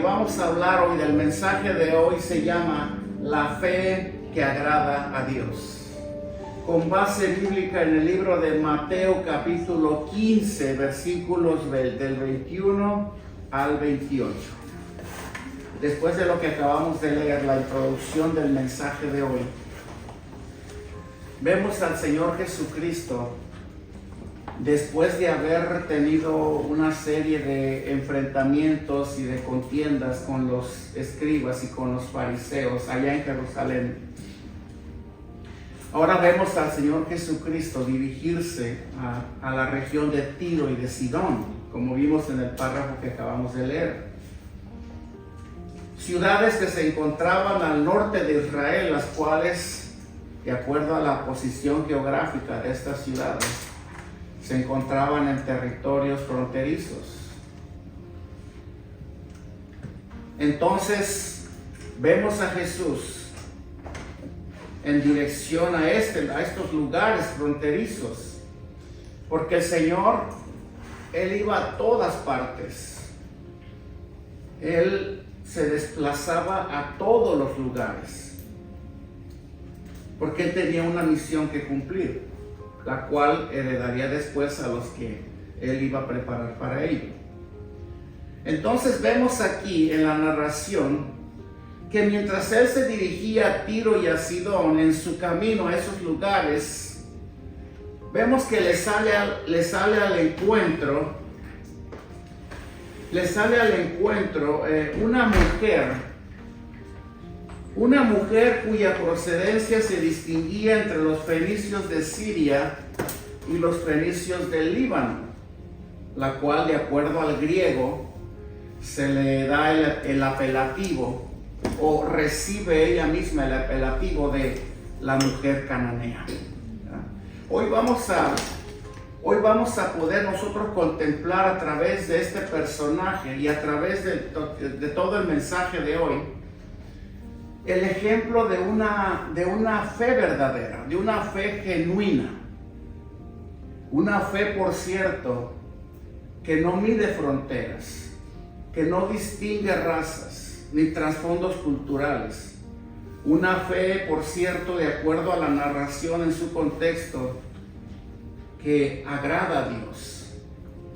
vamos a hablar hoy, del mensaje de hoy, se llama La fe que agrada a Dios. Con base bíblica en el libro de Mateo capítulo 15, versículos del 21 al 28. Después de lo que acabamos de leer, la introducción del mensaje de hoy, vemos al Señor Jesucristo, después de haber tenido una serie de enfrentamientos y de contiendas con los escribas y con los fariseos allá en Jerusalén. Ahora vemos al Señor Jesucristo dirigirse a la región de Tiro y de Sidón, como vimos en el párrafo que acabamos de leer. Ciudades que se encontraban al norte de Israel, las cuales, de acuerdo a la posición geográfica de estas ciudades, se encontraban en territorios fronterizos. Entonces vemos a Jesús en dirección a estos lugares fronterizos, porque el Señor, Él iba a todas partes. Él se desplazaba a todos los lugares, porque Él tenía una misión que cumplir, la cual heredaría después a los que Él iba a preparar para ello. Entonces vemos aquí en la narración que mientras Él se dirigía a Tiro y a Sidón, en su camino a esos lugares, vemos que le sale al encuentro una mujer cuya procedencia se distinguía entre los fenicios de Siria y los fenicios del Líbano, la cual, de acuerdo al griego, se le da el apelativo, o recibe ella misma el apelativo de la mujer cananea. Hoy vamos a poder nosotros contemplar a través de este personaje y a través de todo el mensaje de hoy, el ejemplo de una fe verdadera, de una fe genuina. Una fe, por cierto, que no mide fronteras, que no distingue razas ni trasfondos culturales. Una fe, por cierto, de acuerdo a la narración en su contexto, que agrada a Dios.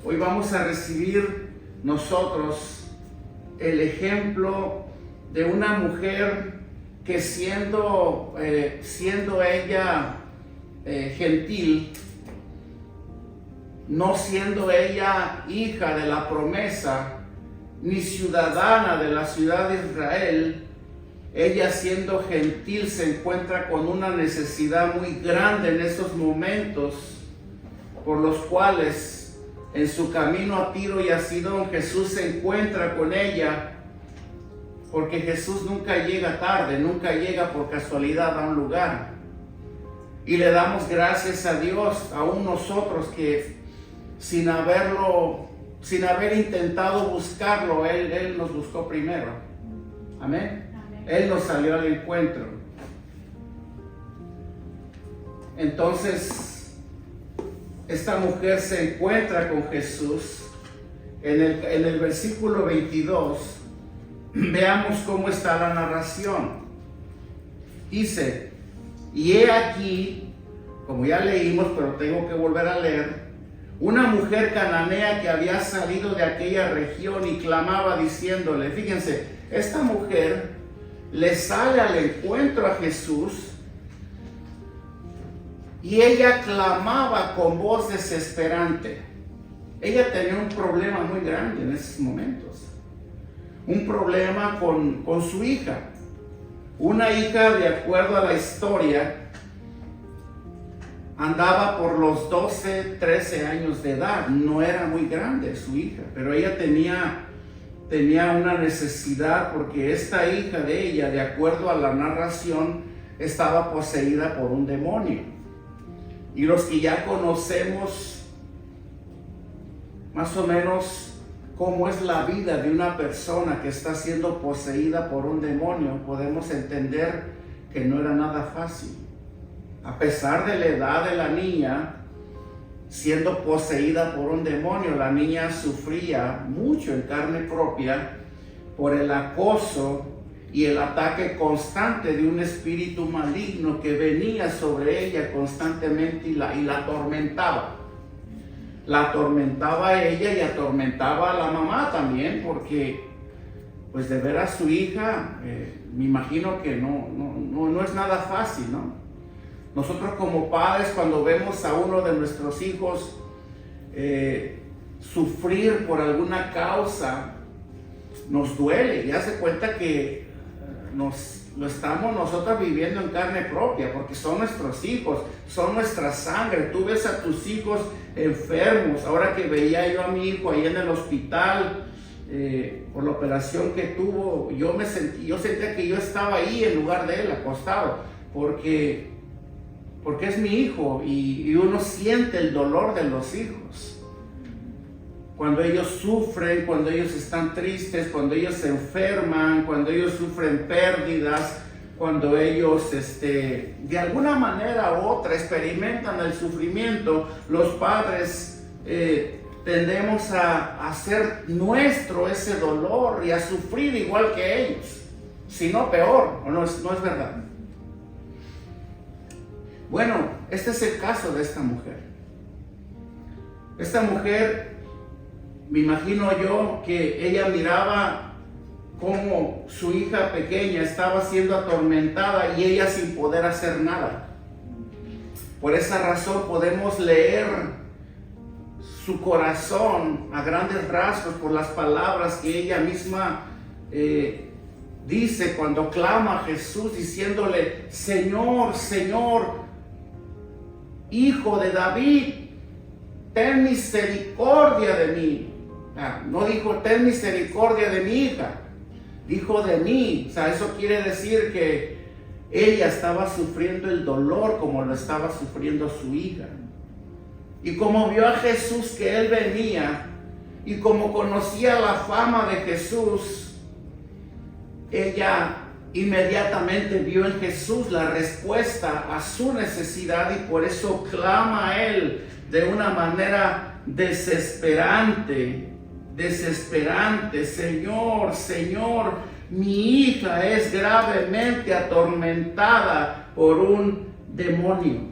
Hoy vamos a recibir nosotros el ejemplo de una mujer que siendo ella gentil, no siendo ella hija de la promesa, ni ciudadana de la ciudad de Israel, ella siendo gentil se encuentra con una necesidad muy grande en esos momentos, por los cuales en su camino a Tiro y a Sidón Jesús se encuentra con ella, porque Jesús nunca llega tarde, nunca llega por casualidad a un lugar. Y le damos gracias a Dios, aún nosotros que sin haber intentado buscarlo, Él nos buscó primero. Amén. Él nos salió al encuentro. Entonces, esta mujer se encuentra con Jesús. En el versículo 22, veamos cómo está la narración. Dice: y he aquí, como ya leímos, pero tengo que volver a leer, una mujer cananea que había salido de aquella región y clamaba diciéndole, fíjense, esta mujer le sale al encuentro a Jesús y ella clamaba con voz desesperante. Ella tenía un problema muy grande en esos momentos. Un problema con su hija. Una hija, de acuerdo a la historia, andaba por los 12, 13 años de edad. No era muy grande su hija, pero ella tenía una necesidad, porque esta hija de ella, de acuerdo a la narración, estaba poseída por un demonio. Y los que ya conocemos más o menos cómo es la vida de una persona que está siendo poseída por un demonio, podemos entender que no era nada fácil. A pesar de la edad de la niña, siendo poseída por un demonio, la niña sufría mucho en carne propia, por el acoso y el ataque constante de un espíritu maligno que venía sobre ella constantemente y la atormentaba. La atormentaba a ella y atormentaba a la mamá también, porque pues de ver a su hija, me imagino que no es nada fácil, ¿no? Nosotros como padres, cuando vemos a uno de nuestros hijos sufrir por alguna causa, nos duele y hace cuenta que lo estamos nosotros viviendo en carne propia, porque son nuestros hijos, son nuestra sangre. Tú ves a tus hijos enfermos. Ahora que veía yo a mi hijo ahí en el hospital por la operación que tuvo, yo sentía que yo estaba ahí en lugar de él, acostado, porque es mi hijo y uno siente el dolor de los hijos. Cuando ellos sufren, cuando ellos están tristes, cuando ellos se enferman, cuando ellos sufren pérdidas, cuando ellos de alguna manera u otra experimentan el sufrimiento, los padres tendemos a hacer nuestro ese dolor y a sufrir igual que ellos, si no peor, ¿o no es verdad? Bueno, este es el caso de esta mujer. Esta mujer, me imagino yo que ella miraba cómo su hija pequeña estaba siendo atormentada y ella sin poder hacer nada. Por esa razón podemos leer su corazón a grandes rasgos por las palabras que ella misma dice cuando clama a Jesús diciéndole: Señor, Señor, Hijo de David, ten misericordia de mí. No dijo ten misericordia de mi hija, dijo de mí. O sea, eso quiere decir que ella estaba sufriendo el dolor como lo estaba sufriendo su hija. Y como vio a Jesús que él venía, y como conocía la fama de Jesús, ella inmediatamente vio en Jesús la respuesta a su necesidad y por eso clama a él de una manera desesperante: Señor, Señor, mi hija es gravemente atormentada por un demonio.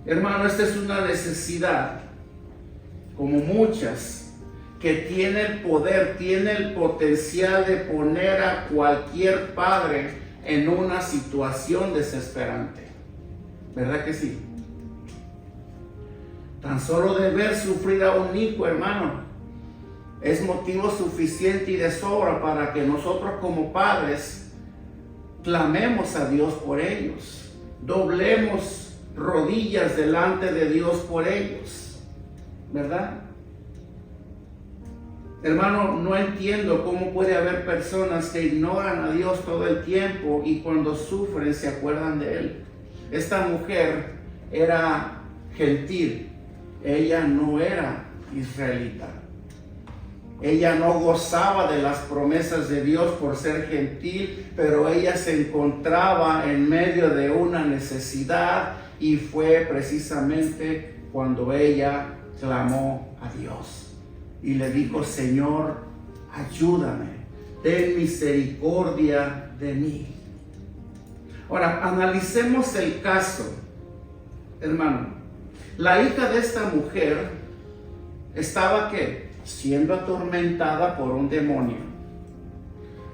Hermano, esta es una necesidad, como muchas, que tiene el poder, tiene el potencial de poner a cualquier padre en una situación desesperante. ¿Verdad que sí? Tan solo de ver sufrir a un hijo, hermano, es motivo suficiente y de sobra para que nosotros como padres clamemos a Dios por ellos, doblemos rodillas delante de Dios por ellos, ¿verdad? Hermano, no entiendo cómo puede haber personas que ignoran a Dios todo el tiempo y cuando sufren se acuerdan de Él. Esta mujer era gentil, ella no era israelita. Ella no gozaba de las promesas de Dios por ser gentil, pero ella se encontraba en medio de una necesidad y fue precisamente cuando ella clamó a Dios y le dijo: Señor, ayúdame, ten misericordia de mí. Ahora, analicemos el caso, hermano. La hija de esta mujer estaba, ¿qué? Siendo atormentada por un demonio.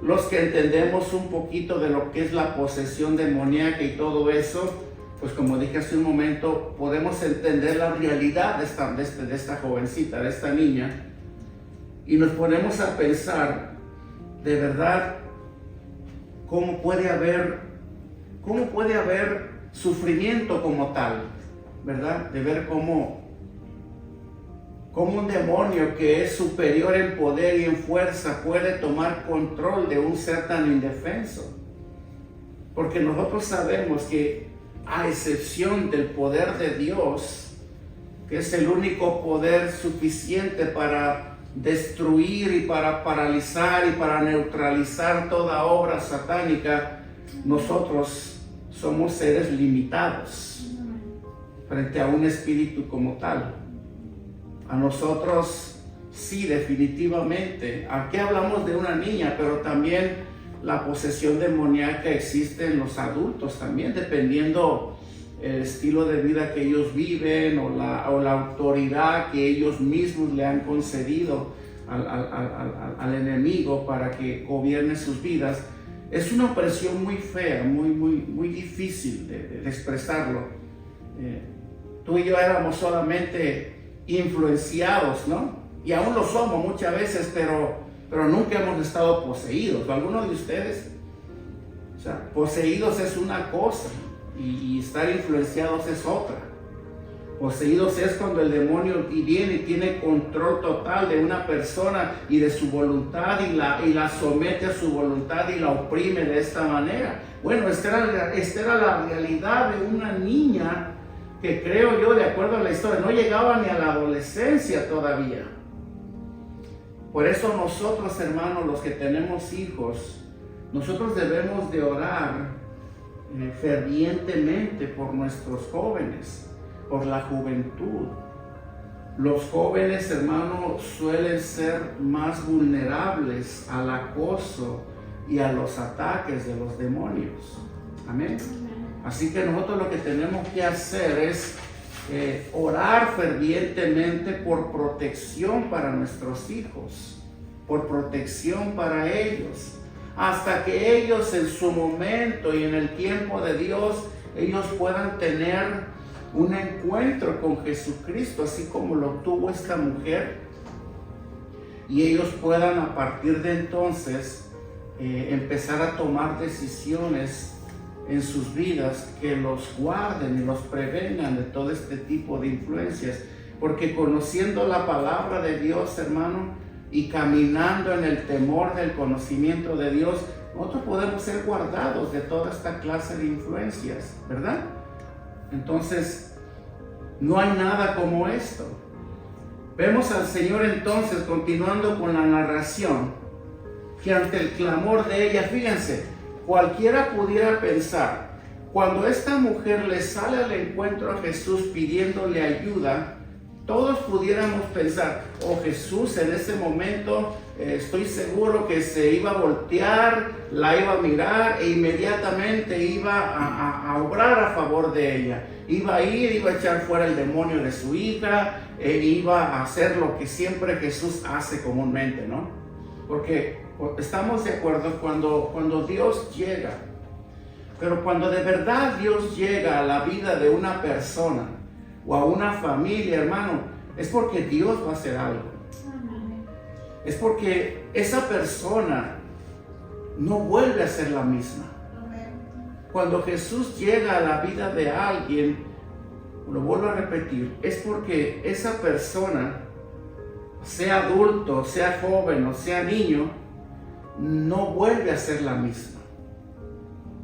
Los que entendemos un poquito de lo que es la posesión demoníaca y todo eso, pues como dije hace un momento, podemos entender la realidad de esta jovencita, de esta niña, y nos ponemos a pensar, de verdad, cómo puede haber sufrimiento como tal, ¿verdad? De ver cómo un demonio que es superior en poder y en fuerza puede tomar control de un ser tan indefenso. Porque nosotros sabemos que, a excepción del poder de Dios, que es el único poder suficiente para destruir y para paralizar y para neutralizar toda obra satánica, nosotros somos seres limitados frente a un espíritu como tal. A nosotros sí, definitivamente. Aquí hablamos de una niña, pero también la posesión demoníaca existe en los adultos también, dependiendo el estilo de vida que ellos viven o la autoridad que ellos mismos le han concedido al enemigo para que gobierne sus vidas. Es una opresión muy fea, muy difícil de expresarlo. Tú y yo éramos solamente influenciados, ¿no? Y aún lo somos muchas veces, pero nunca hemos estado poseídos. ¿Alguno de ustedes? O sea, poseídos es una cosa y estar influenciados es otra. Poseídos es cuando el demonio viene y tiene control total de una persona y de su voluntad y la somete a su voluntad y la oprime de esta manera. Bueno, esta era la realidad de una niña que, creo yo, de acuerdo a la historia, no llegaba ni a la adolescencia todavía. Por eso nosotros, hermanos, los que tenemos hijos, nosotros debemos de orar fervientemente por nuestros jóvenes, por la juventud. Los jóvenes, hermanos, suelen ser más vulnerables al acoso y a los ataques de los demonios. Amén. Así que nosotros lo que tenemos que hacer es orar fervientemente por protección para nuestros hijos, por protección para ellos, hasta que ellos en su momento y en el tiempo de Dios, ellos puedan tener un encuentro con Jesucristo, así como lo tuvo esta mujer, y ellos puedan a partir de entonces empezar a tomar decisiones en sus vidas que los guarden y los prevengan de todo este tipo de influencias, porque conociendo la palabra de Dios, hermano, y caminando en el temor del conocimiento de Dios, nosotros podemos ser guardados de toda esta clase de influencias, ¿verdad? Entonces, no hay nada como esto. Vemos al Señor entonces, continuando con la narración, que ante el clamor de ella, fíjense, cualquiera pudiera pensar, cuando esta mujer le sale al encuentro a Jesús pidiéndole ayuda, todos pudiéramos pensar, oh, Jesús en ese momento estoy seguro que se iba a voltear, la iba a mirar e inmediatamente iba a obrar a favor de ella. Iba a ir, iba a echar fuera el demonio de su hija, iba a hacer lo que siempre Jesús hace comúnmente, ¿no? Porque estamos de acuerdo cuando Dios llega, pero cuando de verdad Dios llega a la vida de una persona o a una familia, hermano, es porque Dios va a hacer algo. Es porque esa persona no vuelve a ser la misma. Cuando Jesús llega a la vida de alguien, lo vuelvo a repetir, es porque esa persona, sea adulto, sea joven o sea niño, no vuelve a ser la misma.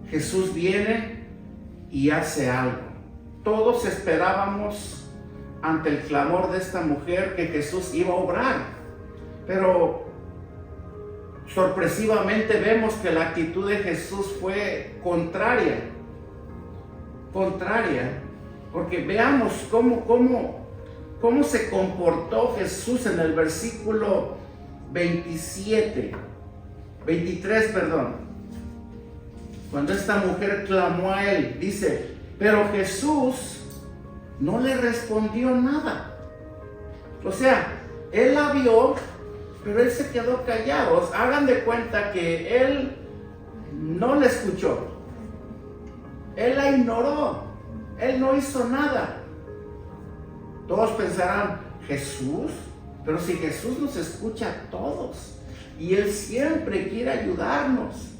Jesús viene y hace algo. Todos esperábamos ante el clamor de esta mujer que Jesús iba a obrar, pero sorpresivamente vemos que la actitud de Jesús fue contraria, porque veamos cómo se comportó Jesús en el versículo 23, cuando esta mujer clamó a él, dice, pero Jesús no le respondió nada. O sea, él la vio, pero él se quedó callado. Hagan de cuenta que él no la escuchó. Él la ignoró. Él no hizo nada. Todos pensarán, Jesús, pero si Jesús nos escucha a todos y él siempre quiere ayudarnos.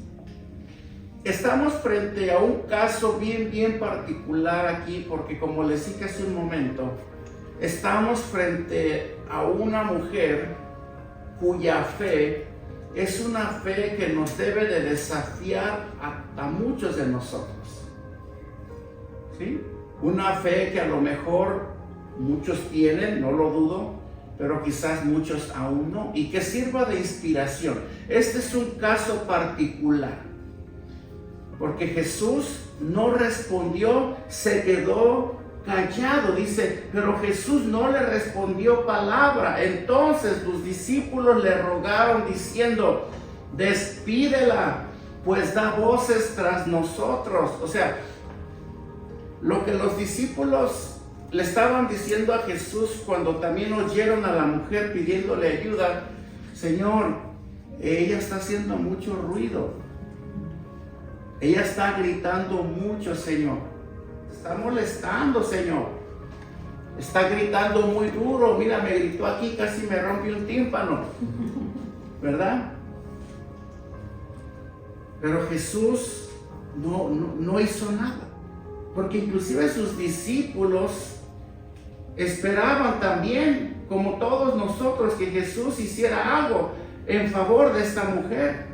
Estamos frente a un caso bien particular aquí, porque como les dije hace un momento, estamos frente a una mujer cuya fe es una fe que nos debe de desafiar a muchos de nosotros. ¿Sí? Una fe que a lo mejor muchos tienen, no lo dudo, pero quizás muchos aún no, y que sirva de inspiración. Este es un caso particular, porque Jesús no respondió, se quedó callado. Dice, pero Jesús no le respondió palabra. Entonces sus discípulos le rogaron diciendo, despídela, pues da voces tras nosotros. O sea, lo que los discípulos le estaban diciendo a Jesús cuando también oyeron a la mujer pidiéndole ayuda, Señor, ella está haciendo mucho ruido, ella está gritando mucho, Señor, está molestando, Señor, está gritando muy duro, mira, me gritó aquí, casi me rompió un tímpano, ¿verdad? Pero Jesús no hizo nada, porque inclusive sus discípulos esperaban también, como todos nosotros, que Jesús hiciera algo en favor de esta mujer.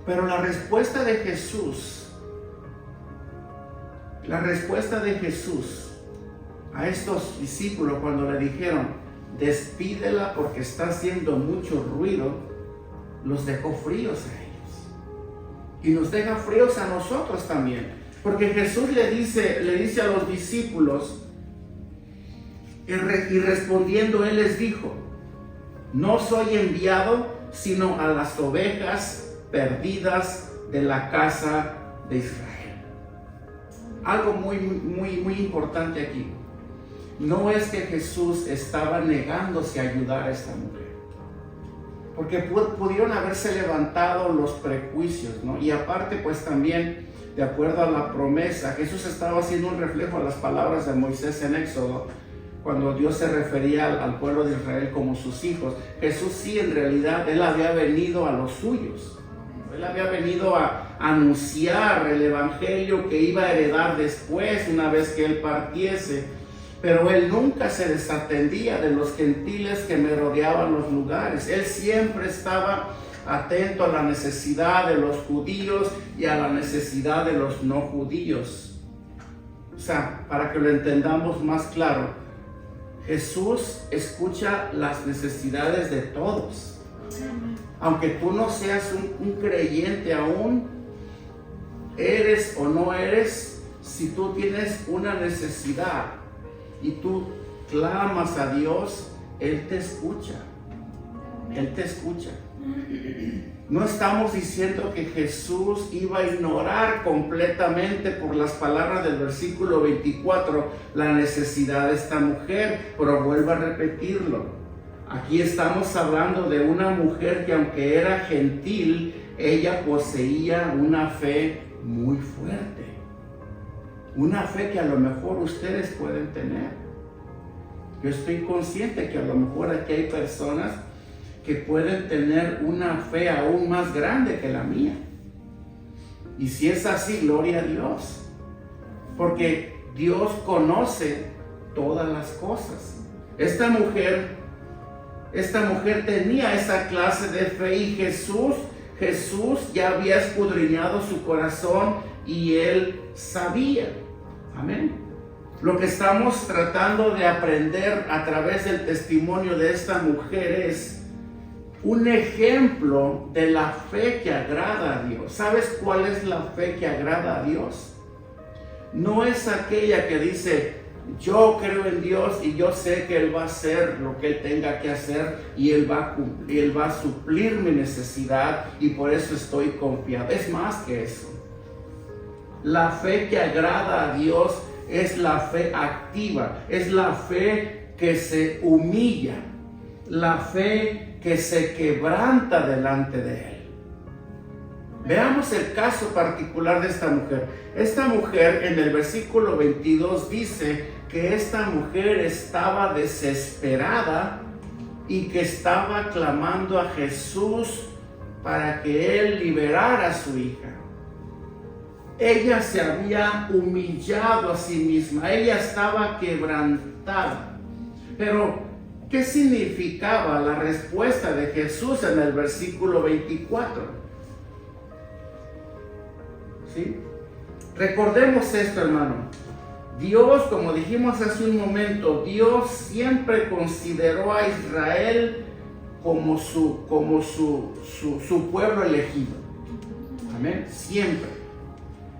Pero la respuesta de Jesús a estos discípulos cuando le dijeron, despídela porque está haciendo mucho ruido, los dejó fríos a ellos. Y nos deja fríos a nosotros también. Porque Jesús le dice a los discípulos, y respondiendo él les dijo, no soy enviado sino a las ovejas perdidas de la casa de Israel. Algo muy importante aquí. No es que Jesús estaba negándose a ayudar a esta mujer, porque pudieron haberse levantado los prejuicios, ¿no? Y aparte, pues también, de acuerdo a la promesa, Jesús estaba haciendo un reflejo a las palabras de Moisés en Éxodo, cuando Dios se refería al pueblo de Israel como sus hijos. Jesús sí, en realidad, Él había venido a los suyos. Él había venido a anunciar el evangelio que iba a heredar después, una vez que Él partiese. Pero Él nunca se desatendía de los gentiles que merodeaban los lugares. Él siempre estaba atento a la necesidad de los judíos y a la necesidad de los no judíos. O sea, para que lo entendamos más claro, Jesús escucha las necesidades de todos. Aunque tú no seas un creyente aún, eres o no eres, si tú tienes una necesidad y tú clamas a Dios, Él te escucha. Él te escucha. No estamos diciendo que Jesús iba a ignorar completamente, por las palabras del versículo 24, la necesidad de esta mujer, pero vuelvo a repetirlo. Aquí estamos hablando de una mujer que, aunque era gentil, ella poseía una fe muy fuerte. Una fe que a lo mejor ustedes pueden tener. Yo estoy consciente que a lo mejor aquí hay personas que pueden tener una fe aún más grande que la mía. Y si es así, gloria a Dios. Porque Dios conoce todas las cosas. Esta mujer tenía esa clase de fe, y Jesús ya había escudriñado su corazón y Él sabía. Amén. Lo que estamos tratando de aprender a través del testimonio de esta mujer es un ejemplo de la fe que agrada a Dios. ¿Sabes cuál es la fe que agrada a Dios? No es aquella que dice, yo creo en Dios y yo sé que Él va a hacer lo que Él tenga que hacer y Él va a suplir mi necesidad y por eso estoy confiado. Es más que eso. La fe que agrada a Dios es la fe activa, es la fe que se humilla, la fe que se quebranta delante de Él. Veamos el caso particular de esta mujer. Esta mujer, en el versículo 22, dice que esta mujer estaba desesperada y que estaba clamando a Jesús para que Él liberara a su hija. Ella se había humillado a sí misma, ella estaba quebrantada. Pero, ¿qué significaba la respuesta de Jesús en el versículo 24? ¿Sí? Recordemos esto, hermano. Dios, como dijimos hace un momento, Dios siempre consideró a Israel como su pueblo elegido. Amén. Siempre.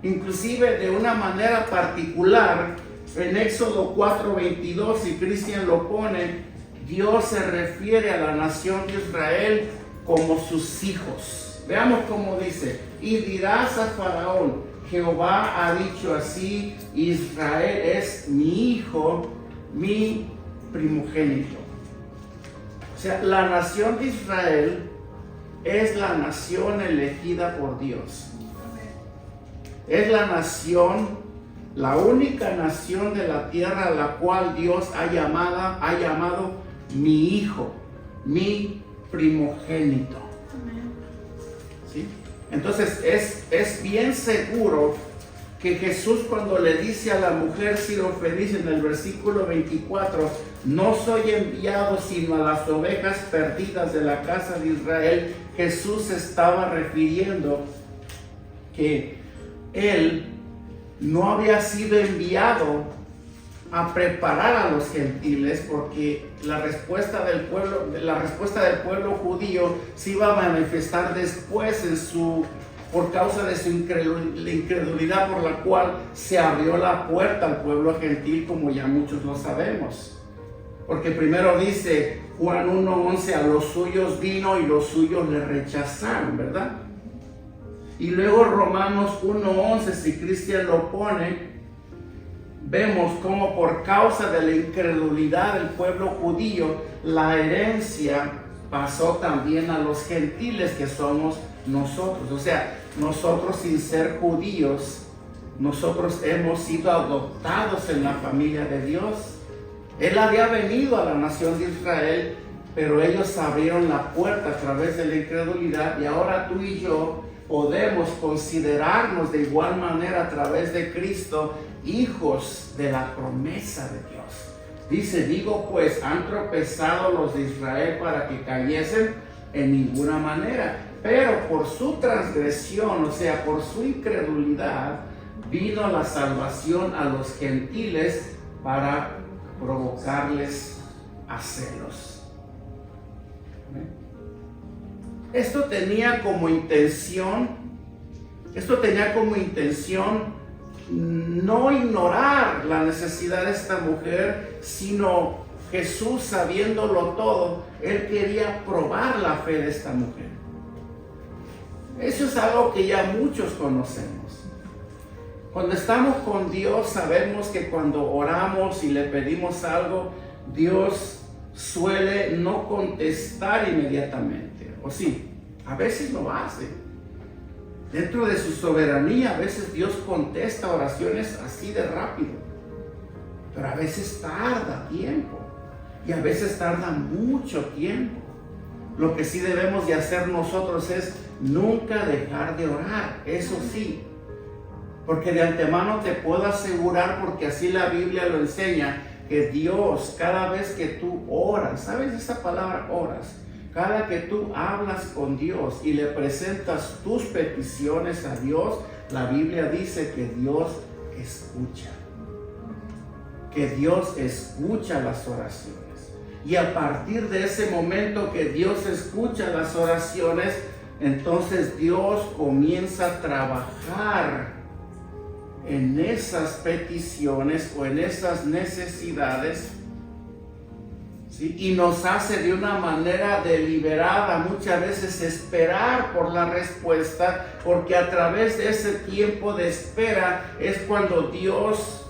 Inclusive de una manera particular, en Éxodo 4:22, si Cristian lo pone, Dios se refiere a la nación de Israel como sus hijos. Veamos cómo dice: y dirás a Faraón, Jehová ha dicho así, Israel es mi hijo, mi primogénito. O sea, la nación de Israel es la nación elegida por Dios. Es la nación, la única nación de la tierra a la cual Dios ha llamado mi hijo, mi primogénito. ¿Sí? Entonces es bien seguro que Jesús, cuando le dice a la mujer sirofenicia en el versículo 24, no soy enviado sino a las ovejas perdidas de la casa de Israel, Jesús estaba refiriendo que Él no había sido enviado a preparar a los gentiles, porque la respuesta del pueblo judío se iba a manifestar después por causa de su incredulidad, por la cual se abrió la puerta al pueblo gentil, como ya muchos lo sabemos. Porque primero dice Juan 1:11, a los suyos vino y los suyos le rechazaron, ¿verdad? Y luego Romanos 1:11, si Cristian lo pone, vemos cómo por causa de la incredulidad del pueblo judío, la herencia pasó también a los gentiles, que somos nosotros. O sea, nosotros, sin ser judíos, nosotros hemos sido adoptados en la familia de Dios. Él había venido a la nación de Israel, pero ellos abrieron la puerta a través de la incredulidad, y ahora tú y yo podemos considerarnos de igual manera a través de Cristo hijos de la promesa de Dios. Dice: digo pues, ¿han tropezado los de Israel para que cayesen? En ninguna manera, pero por su transgresión, o sea, por su incredulidad, vino la salvación a los gentiles para provocarles a celos. Esto tenía como intención no ignorar la necesidad de esta mujer, sino Jesús, sabiéndolo todo, Él quería probar la fe de esta mujer. Eso es algo que ya muchos conocemos. Cuando estamos con Dios, sabemos que cuando oramos y le pedimos algo, Dios suele no contestar inmediatamente. O sí, a veces lo hace. Dentro de su soberanía, a veces Dios contesta oraciones así de rápido. Pero a veces tarda tiempo. Y a veces tarda mucho tiempo. Lo que sí debemos de hacer nosotros es nunca dejar de orar. Eso sí. Porque de antemano te puedo asegurar, porque así la Biblia lo enseña, que Dios, cada vez que tú oras, ¿sabes esa palabra oras? Cada que tú hablas con Dios y le presentas tus peticiones a Dios, la Biblia dice que Dios escucha. Que Dios escucha las oraciones. Y a partir de ese momento que Dios escucha las oraciones, entonces Dios comienza a trabajar en esas peticiones o en esas necesidades, ¿sí? Y nos hace de una manera deliberada muchas veces esperar por la respuesta, porque a través de ese tiempo de espera es cuando Dios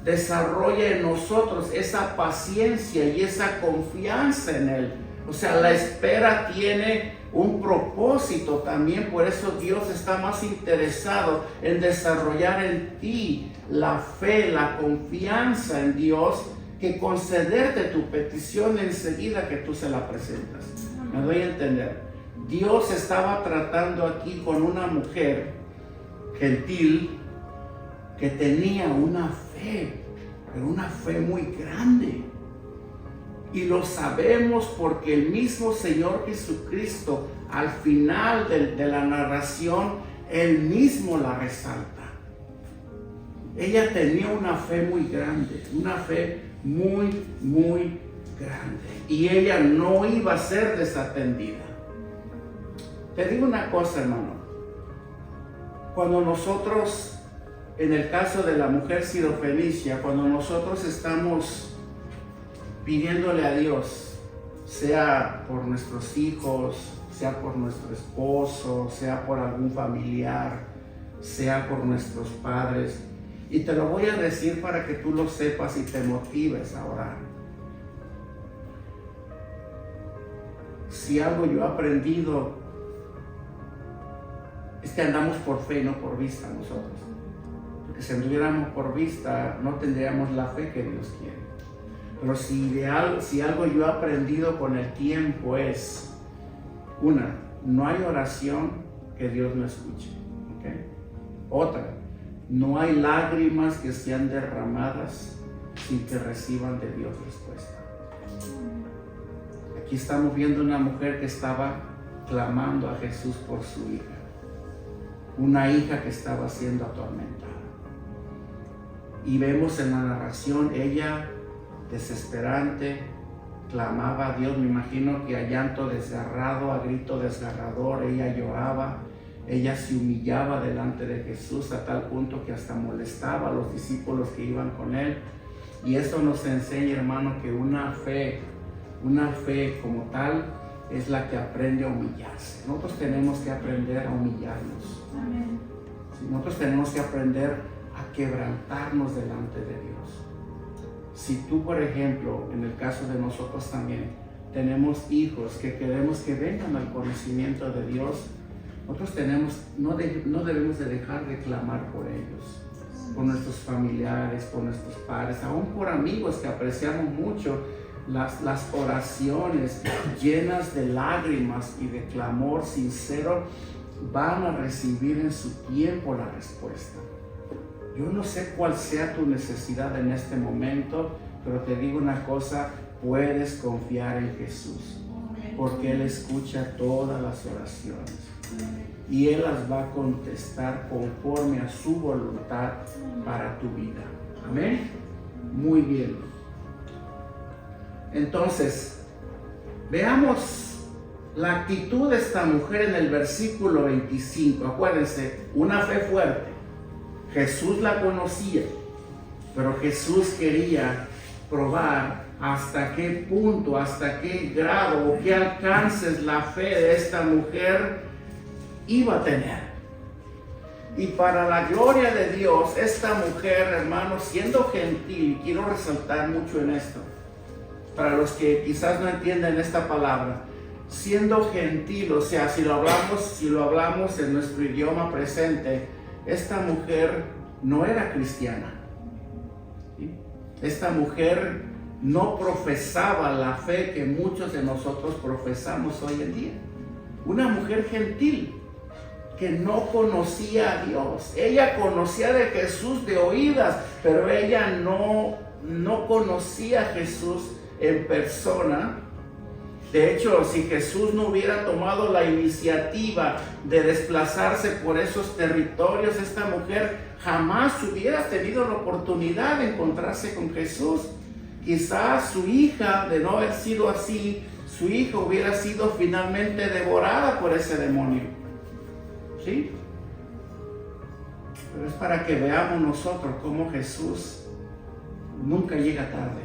desarrolla en nosotros esa paciencia y esa confianza en Él. O sea, la espera tiene un propósito también, por eso Dios está más interesado en desarrollar en ti la fe, la confianza en Dios, que concederte tu petición enseguida que tú se la presentas. Me doy a entender. Dios estaba tratando aquí con una mujer gentil que tenía una fe, pero una fe muy grande. Y lo sabemos porque el mismo Señor Jesucristo, al final de la narración, Él mismo la resalta. Ella tenía una fe muy grande, una fe muy, muy grande. Y ella no iba a ser desatendida. Te digo una cosa, hermano. Cuando nosotros en el caso de la mujer sirofenicia, cuando nosotros estamos pidiéndole a Dios, sea por nuestros hijos, sea por nuestro esposo, sea por algún familiar, sea por nuestros padres, y te lo voy a decir para que tú lo sepas y te motives a orar. Si algo yo he aprendido es que andamos por fe y no por vista nosotros. Porque si anduviéramos por vista, no tendríamos la fe que Dios quiere. Pero si algo yo he aprendido con el tiempo es, una, no hay oración que Dios no escuche. ¿Okay? Otra, no hay lágrimas que sean derramadas sin que reciban de Dios respuesta. Aquí estamos viendo una mujer que estaba clamando a Jesús por su hija. Una hija que estaba siendo atormentada. Y vemos en la narración, ella desesperante clamaba a Dios, me imagino que a llanto desgarrado, a grito desgarrador, ella lloraba, ella se humillaba delante de Jesús a tal punto que hasta molestaba a los discípulos que iban con él. Y eso nos enseña, hermano, que una fe como tal es la que aprende a humillarse. Nosotros tenemos que aprender a humillarnos. Amén. Nosotros tenemos que aprender a quebrantarnos delante de Dios. Si tú, por ejemplo, en el caso de nosotros también, tenemos hijos que queremos que vengan al conocimiento de Dios, nosotros no debemos de dejar de clamar por ellos, por nuestros familiares, por nuestros padres, aún por amigos que apreciamos mucho. Las oraciones llenas de lágrimas y de clamor sincero van a recibir en su tiempo la respuesta. Yo no sé cuál sea tu necesidad en este momento, pero te digo una cosa, puedes confiar en Jesús, porque Él escucha todas las oraciones y Él las va a contestar conforme a su voluntad para tu vida. Amén. Muy bien. Entonces, veamos la actitud de esta mujer en el versículo 25. Acuérdense, una fe fuerte. Jesús la conocía, pero Jesús quería probar hasta qué punto, hasta qué grado o qué alcances la fe de esta mujer iba a tener. Y para la gloria de Dios, esta mujer, hermanos, siendo gentil, quiero resaltar mucho en esto, para los que quizás no entiendan esta palabra, siendo gentil, o sea, si lo hablamos en nuestro idioma presente, esta mujer no era cristiana. ¿Sí? Esta mujer no profesaba la fe que muchos de nosotros profesamos hoy en día. Una mujer gentil que no conocía a Dios. Ella conocía de Jesús de oídas, pero ella no conocía a Jesús en persona. De hecho, si Jesús no hubiera tomado la iniciativa de desplazarse por esos territorios, esta mujer jamás hubiera tenido la oportunidad de encontrarse con Jesús. Quizás su hija, de no haber sido así, su hija hubiera sido finalmente devorada por ese demonio. ¿Sí? Pero es para que veamos nosotros cómo Jesús nunca llega tarde.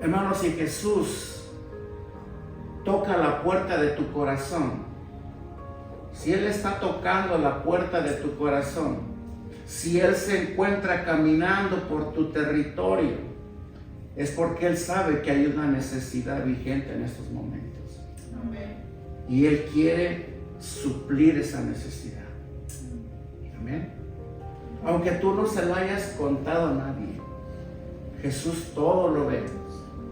Hermanos, si Jesús toca la puerta de tu corazón, si Él está tocando la puerta de tu corazón, si Él se encuentra caminando por tu territorio, es porque Él sabe que hay una necesidad vigente en estos momentos. Amén. Y Él quiere suplir esa necesidad. Amén. Aunque tú no se lo hayas contado a nadie, Jesús todo lo ve,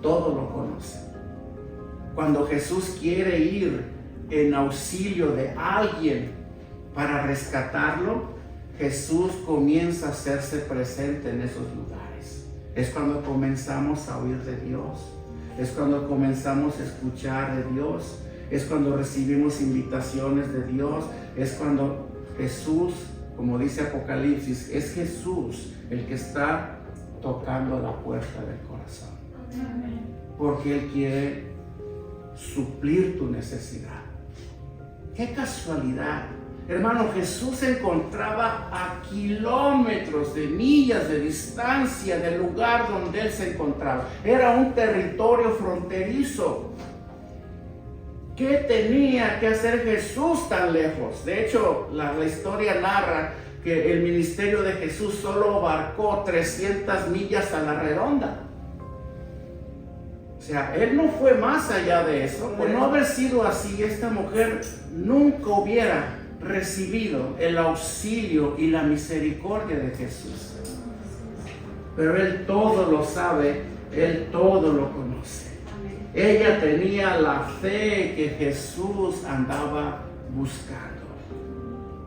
todo lo conoce. Cuando Jesús quiere ir en auxilio de alguien para rescatarlo, Jesús comienza a hacerse presente en esos lugares. Es cuando comenzamos a oír de Dios, es cuando comenzamos a escuchar de Dios, es cuando recibimos invitaciones de Dios, es cuando Jesús, como dice Apocalipsis, es Jesús el que está tocando la puerta del corazón. Porque Él quiere suplir tu necesidad. Qué casualidad Hermano, Jesús se encontraba a kilómetros de millas de distancia del lugar donde él se encontraba. Era un territorio fronterizo. ¿Qué tenía que hacer Jesús tan lejos? De hecho, la historia narra que el ministerio de Jesús solo abarcó 300 millas a la redonda. O sea, él no fue más allá de eso. Por no haber sido así, esta mujer nunca hubiera recibido el auxilio y la misericordia de Jesús. Pero él todo lo sabe, él todo lo conoce. Ella tenía la fe que Jesús andaba buscando.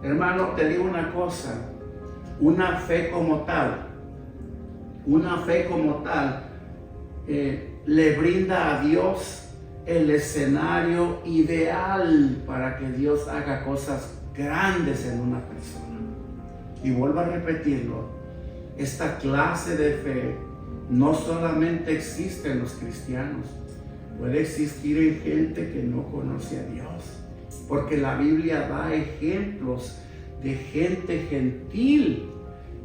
Hermano, te digo una cosa, una fe como tal, le brinda a Dios el escenario ideal para que Dios haga cosas grandes en una persona. Y vuelvo a repetirlo, esta clase de fe no solamente existe en los cristianos, puede existir en gente que no conoce a Dios, porque la Biblia da ejemplos de gente gentil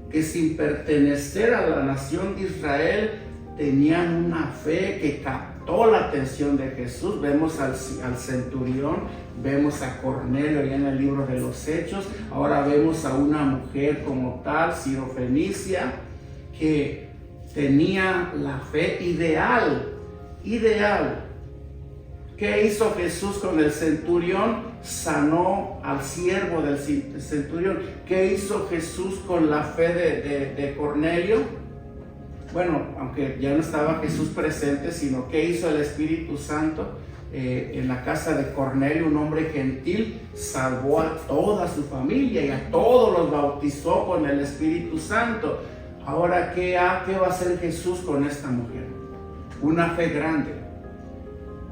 que sin pertenecer a la nación de Israel tenían una fe que captó la atención de Jesús. Vemos al centurión, vemos a Cornelio allá en el libro de los Hechos, ahora vemos a una mujer como tal, Sirofenicia, que tenía la fe ideal. ¿Qué hizo Jesús con el centurión? Sanó al siervo del centurión. ¿Qué hizo Jesús con la fe de Cornelio? Bueno, aunque ya no estaba Jesús presente, sino ¿qué hizo el Espíritu Santo? En la casa de Cornelio, un hombre gentil, salvó a toda su familia y a todos los bautizó con el Espíritu Santo. Ahora, ¿qué va a hacer Jesús con esta mujer? Una fe grande.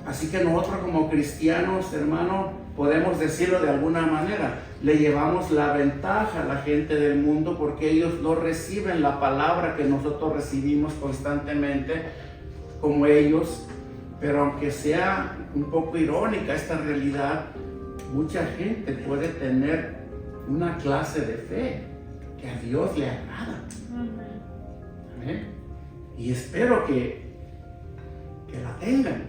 Así que nosotros como cristianos, hermano, podemos decirlo de alguna manera, le llevamos la ventaja a la gente del mundo porque ellos no reciben la palabra que nosotros recibimos constantemente como ellos. Pero aunque sea un poco irónica esta realidad, mucha gente puede tener una clase de fe que a Dios le agrada. ¿Amén? Y espero que la tengan,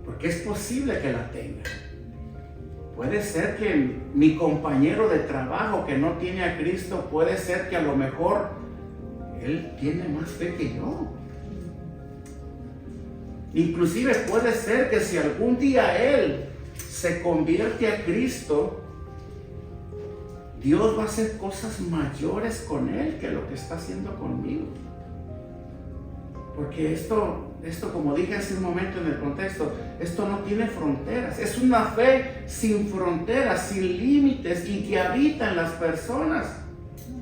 porque es posible que la tengan. Puede ser que mi compañero de trabajo que no tiene a Cristo, puede ser que a lo mejor él tiene más fe que yo. Inclusive puede ser que si algún día él se convierte a Cristo, Dios va a hacer cosas mayores con él que lo que está haciendo conmigo. Porque esto, como dije hace un momento en el contexto, esto no tiene fronteras. Es una fe sin fronteras, sin límites y que habita en las personas,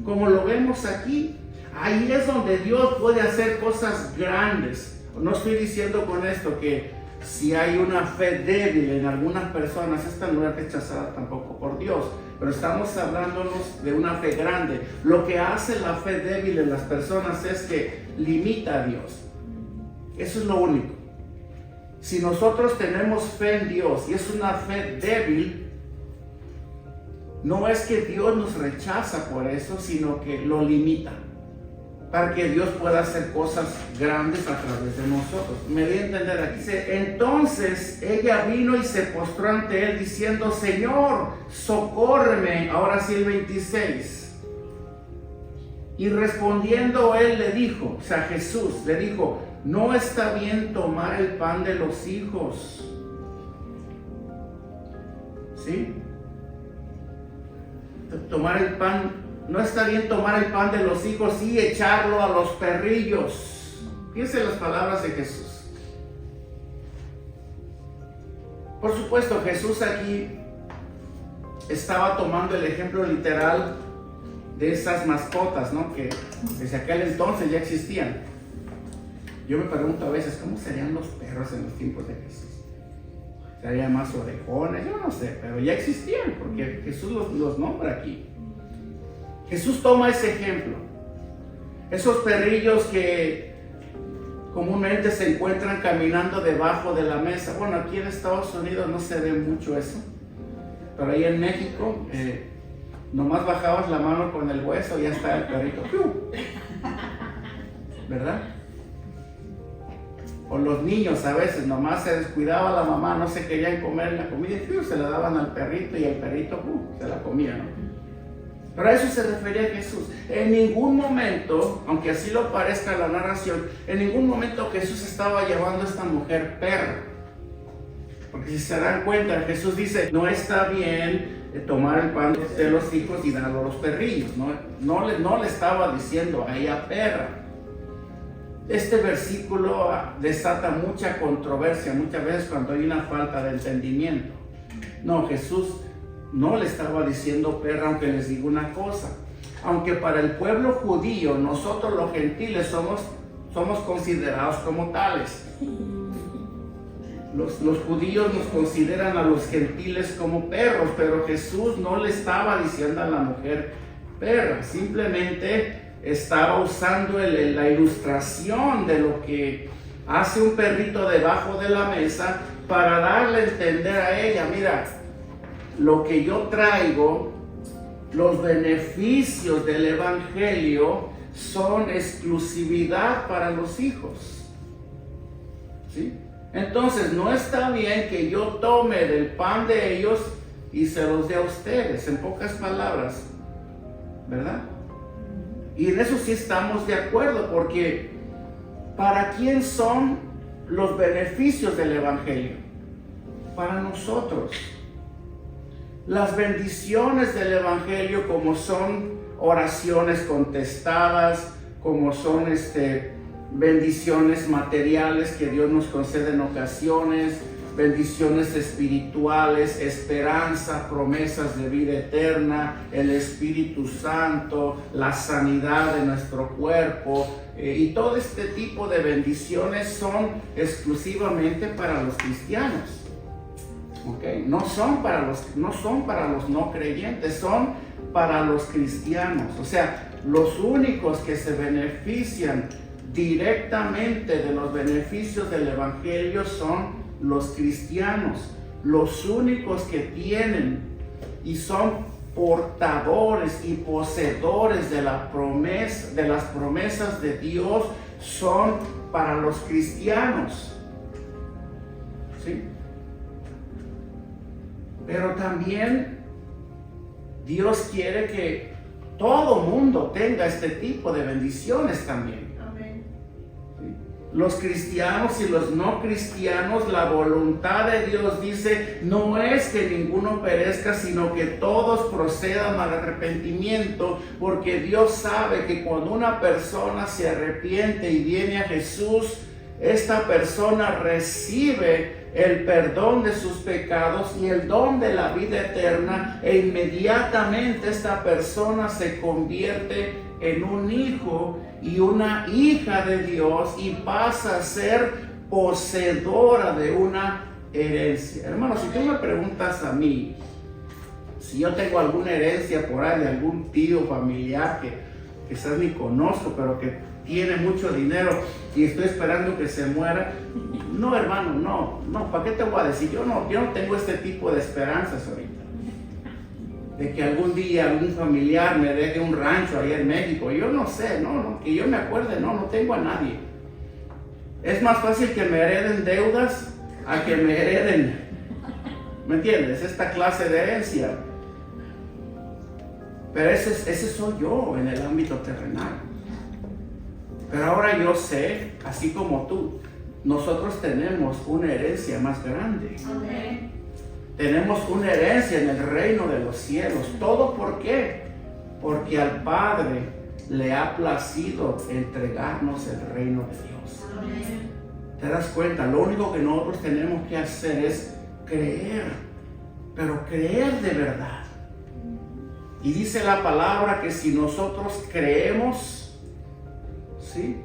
como lo vemos aquí. Ahí es donde Dios puede hacer cosas grandes. No estoy diciendo con esto que si hay una fe débil en algunas personas, esta no es rechazada tampoco por Dios, pero estamos hablándonos de una fe grande. Lo que hace la fe débil en las personas es que limita a Dios. Eso es lo único. Si nosotros tenemos fe en Dios y es una fe débil, no es que Dios nos rechaza por eso, sino que lo limita, para que Dios pueda hacer cosas grandes a través de nosotros. Me di a entender aquí. Dice, entonces ella vino y se postró ante él diciendo, Señor, socórreme. Ahora sí el 26. Y respondiendo él le dijo, o sea Jesús le dijo, no está bien tomar el pan de los hijos. ¿Sí? Tomar el pan. No está bien tomar el pan de los hijos y echarlo a los perrillos. Fíjense las palabras de Jesús. Por supuesto, Jesús aquí estaba tomando el ejemplo literal de esas mascotas, ¿no? Que desde aquel entonces ya existían. Yo me pregunto a veces, ¿cómo serían los perros en los tiempos de Jesús? ¿Serían más orejones? Yo no sé, pero ya existían, porque Jesús los nombra aquí. Jesús toma ese ejemplo. Esos perrillos que comúnmente se encuentran caminando debajo de la mesa. Bueno, aquí en Estados Unidos no se ve mucho eso, Pero ahí en México, nomás bajabas la mano con el hueso y ya está el perrito. ¿Verdad? O los niños a veces, nomás se descuidaba la mamá, no se querían comer la comida y se la daban al perrito y el perrito se la comía, ¿no? Pero a eso se refería Jesús. En ningún momento, aunque así lo parezca la narración, en ningún momento Jesús estaba llamando a esta mujer perra. Porque si se dan cuenta, Jesús dice, no está bien tomar el pan de los hijos y darlo a los perrillos. No le estaba diciendo a ella perra. Este versículo desata mucha controversia muchas veces cuando hay una falta de entendimiento. No, Jesús no le estaba diciendo perra, aunque les digo una cosa. Aunque para el pueblo judío, nosotros los gentiles somos considerados como tales. Los judíos nos consideran a los gentiles como perros, pero Jesús no le estaba diciendo a la mujer perra, simplemente estaba usando la ilustración de lo que hace un perrito debajo de la mesa para darle a entender a ella, mira, lo que yo traigo, los beneficios del evangelio son exclusividad para los hijos. ¿Sí? Entonces no está bien que yo tome del pan de ellos y se los dé a ustedes, en pocas palabras, ¿verdad? Y en eso sí estamos de acuerdo, porque ¿para quién son los beneficios del evangelio? Para nosotros. Las bendiciones del evangelio, como son oraciones contestadas, como son bendiciones materiales que Dios nos concede en ocasiones, bendiciones espirituales, esperanza, promesas de vida eterna, el Espíritu Santo, la sanidad de nuestro cuerpo, y todo este tipo de bendiciones son exclusivamente para los cristianos. ¿Okay? No son para los no creyentes, son para los cristianos. O sea, los únicos que se benefician directamente de los beneficios del evangelio son los cristianos. Los únicos que tienen y son portadores y poseedores de las promesas de Dios son para los cristianos. ¿Sí? Pero también Dios quiere que todo mundo tenga este tipo de bendiciones también. Amén. ¿Sí? Los cristianos y los no cristianos, la voluntad de Dios dice, no es que ninguno perezca, sino que todos procedan al arrepentimiento, porque Dios sabe que cuando una persona se arrepiente y viene a Jesús, esta persona recibe el perdón de sus pecados y el don de la vida eterna, e inmediatamente esta persona se convierte en un hijo y una hija de Dios y pasa a ser poseedora de una herencia. Hermano, si tú me preguntas a mí si yo tengo alguna herencia por ahí de algún tío familiar que quizás ni conozco, pero que tiene mucho dinero y estoy esperando que se muera, no, hermano, no, ¿para qué te voy a decir? Yo no tengo este tipo de esperanzas ahorita, de que algún día algún familiar me deje un rancho ahí en México. Yo no sé, que yo me acuerde, no tengo a nadie. Es más fácil que me hereden deudas a que me hereden, ¿me entiendes? Esta clase de herencia. Pero ese soy yo en el ámbito terrenal. Pero ahora yo sé, así como tú, nosotros tenemos una herencia más grande. Amén. Tenemos una herencia en el reino de los cielos. ¿Todo por qué? Porque al Padre le ha placido entregarnos el reino de Dios. Amén. ¿Te das cuenta? Lo único que nosotros tenemos que hacer es creer, pero creer de verdad. Y dice la palabra que si nosotros creemos, ¿sí?,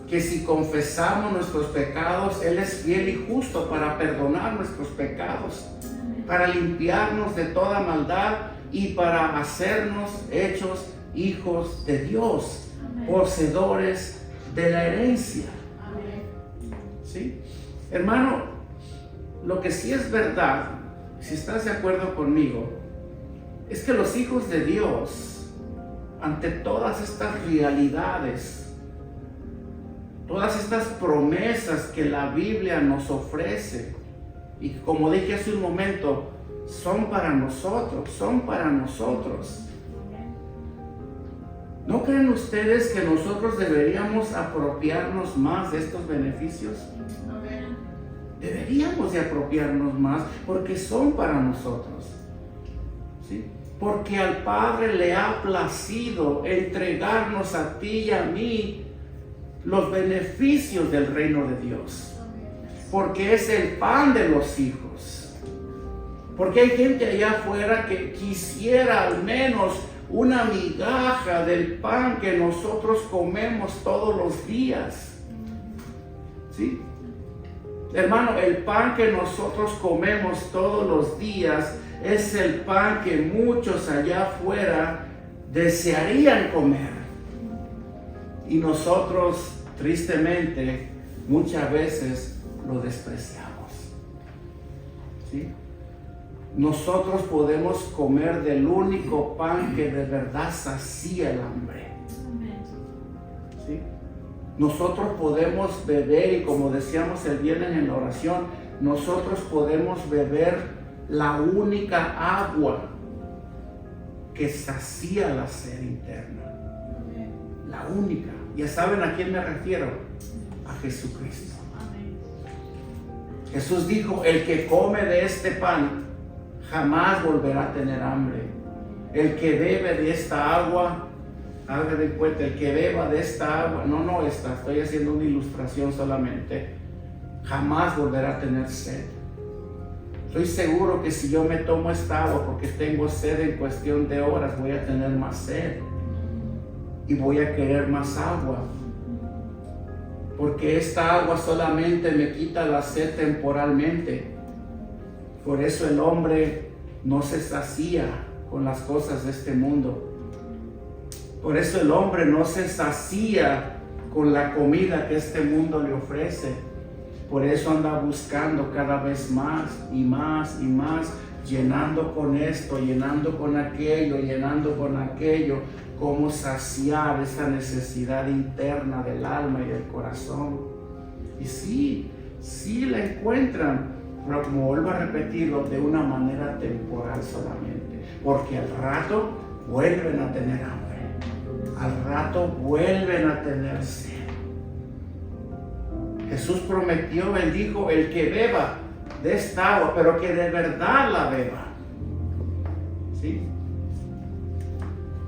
que si confesamos nuestros pecados, Él es fiel y justo para perdonar nuestros pecados, para limpiarnos de toda maldad y para hacernos hechos hijos de Dios, poseedores de la herencia. ¿Sí? Hermano, lo que sí es verdad, si estás de acuerdo conmigo, es que los hijos de Dios, ante todas estas realidades, todas estas promesas que la Biblia nos ofrece, y como dije hace un momento, son para nosotros, son para nosotros. ¿No creen ustedes que nosotros deberíamos apropiarnos más de estos beneficios? Deberíamos de apropiarnos más porque son para nosotros, ¿sí? Porque al Padre le ha placido entregarnos a ti y a mí los beneficios del reino de Dios, porque es el pan de los hijos. Porque hay gente allá afuera que quisiera al menos una migaja del pan que nosotros comemos todos los días, ¿sí? Hermano, el pan que nosotros comemos todos los días es el pan que muchos allá afuera desearían comer. Y nosotros, tristemente, muchas veces lo despreciamos, ¿sí? Nosotros podemos comer del único pan que de verdad sacía el hambre, ¿sí? Nosotros podemos beber, y como decíamos el viernes en la oración, nosotros podemos beber la única agua que sacía la sed interna. La única. ¿Ya saben a quién me refiero? A Jesucristo. Jesús dijo, el que come de este pan jamás volverá a tener hambre. El que bebe de esta agua, haga de cuenta, el que beba de esta agua, estoy haciendo una ilustración solamente, jamás volverá a tener sed. Estoy seguro que si yo me tomo esta agua porque tengo sed, en cuestión de horas voy a tener más sed y voy a querer más agua, porque esta agua solamente me quita la sed temporalmente. Por eso el hombre no se sacía con las cosas de este mundo. Por eso el hombre no se sacía con la comida que este mundo le ofrece. Por eso anda buscando cada vez más y más y más, llenando con esto, llenando con aquello, cómo saciar esa necesidad interna del alma y del corazón. Y sí la encuentran, pero como vuelvo a repetirlo, de una manera temporal solamente, porque al rato vuelven a tener hambre. Al rato vuelven a tener sed. Jesús prometió, Él dijo, el que beba de esta agua, pero que de verdad la beba, ¿sí?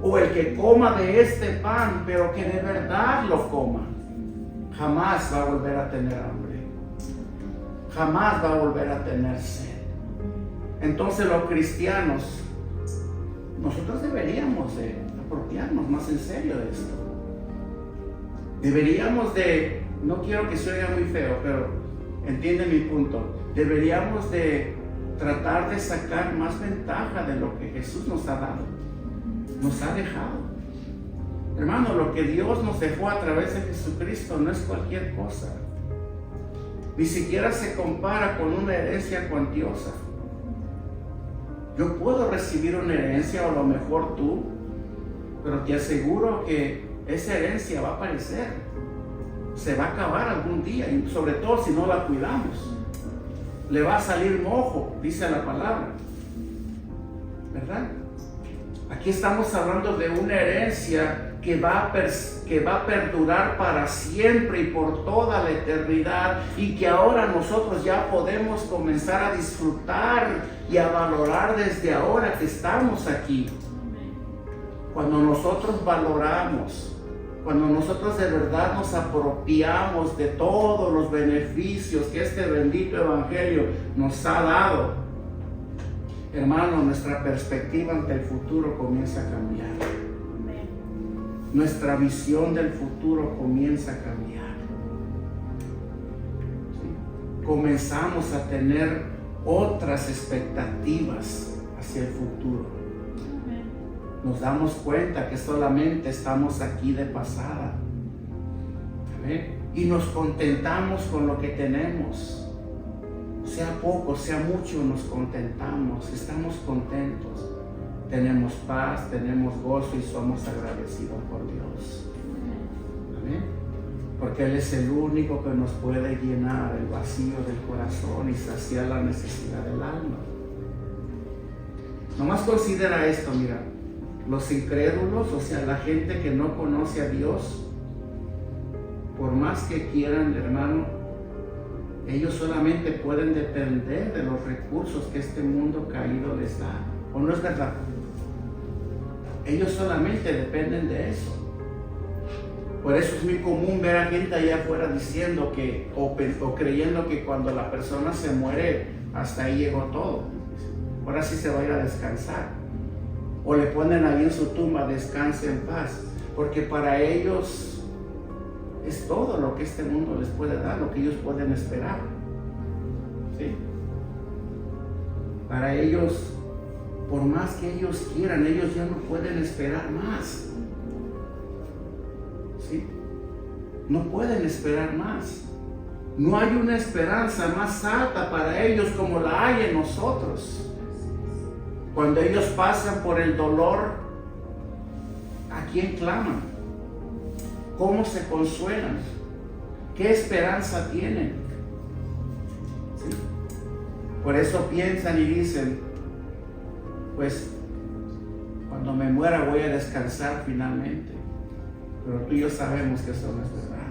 O el que coma de este pan, pero que de verdad lo coma, jamás va a volver a tener hambre, jamás va a volver a tener sed. Entonces los cristianos, nosotros deberíamos de apropiarnos más en serio de esto. Deberíamos de, no quiero que se oiga muy feo, pero entiende mi punto, deberíamos de tratar de sacar más ventaja de lo que Jesús nos ha dado, nos ha dejado. Hermano, lo que Dios nos dejó a través de Jesucristo no es cualquier cosa, ni siquiera se compara con una herencia cuantiosa. Yo puedo recibir una herencia, o a lo mejor tú, pero te aseguro que esa herencia va a aparecer, se va a acabar algún día, y sobre todo si no la cuidamos, le va a salir mojo, dice la palabra, ¿verdad? Aquí estamos hablando de una herencia que va a perdurar para siempre y por toda la eternidad, y que ahora nosotros ya podemos comenzar a disfrutar y a valorar desde ahora que estamos aquí. Cuando nosotros valoramos, cuando nosotros de verdad nos apropiamos de todos los beneficios que este bendito evangelio nos ha dado, hermano, nuestra perspectiva ante el futuro comienza a cambiar. Nuestra visión del futuro comienza a cambiar. ¿Sí? Comenzamos a tener otras expectativas hacia el futuro. Nos damos cuenta que solamente estamos aquí de pasada. ¿Ve? Y nos contentamos con lo que tenemos. sea poco, sea mucho, nos contentamos, estamos contentos, tenemos paz, tenemos gozo y somos agradecidos por Dios. Amén. Porque Él es el único que nos puede llenar el vacío del corazón y saciar la necesidad del alma. Nomás considera esto, mira, los incrédulos, o sea, la gente que no conoce a Dios, por más que quieran, hermano, ellos solamente pueden depender de los recursos que este mundo caído les da. ¿O no es verdad? Ellos solamente dependen de eso. Por eso es muy común ver a gente allá afuera diciendo que, o creyendo que cuando la persona se muere, hasta ahí llegó todo. Ahora sí se va a ir a descansar. O le ponen ahí en su tumba, descanse en paz. Porque para ellos es todo lo que este mundo les puede dar, lo que ellos pueden esperar. ¿Sí? Para ellos, por más que ellos quieran, ellos ya no pueden esperar más. ¿Sí? No pueden esperar más. No hay una esperanza más alta para ellos como la hay en nosotros. Cuando ellos pasan por el dolor, ¿a quién claman? ¿Cómo se consuelan? ¿Qué esperanza tienen? ¿Sí? Por eso piensan y dicen, pues cuando me muera voy a descansar finalmente. Pero tú y yo sabemos que eso no es verdad.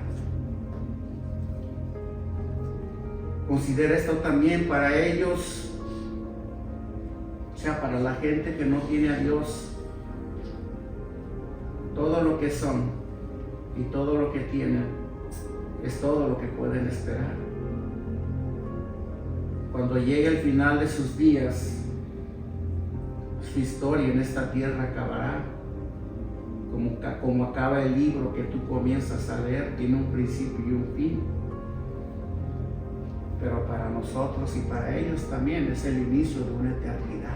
Considera esto también para ellos, o sea, para la gente que no tiene a Dios, todo lo que son y todo lo que tienen es todo lo que pueden esperar. Cuando llegue el final de sus días, su historia en esta tierra acabará. Como acaba el libro que tú comienzas a leer, tiene un principio y un fin. Pero para nosotros y para ellos también es el inicio de una eternidad.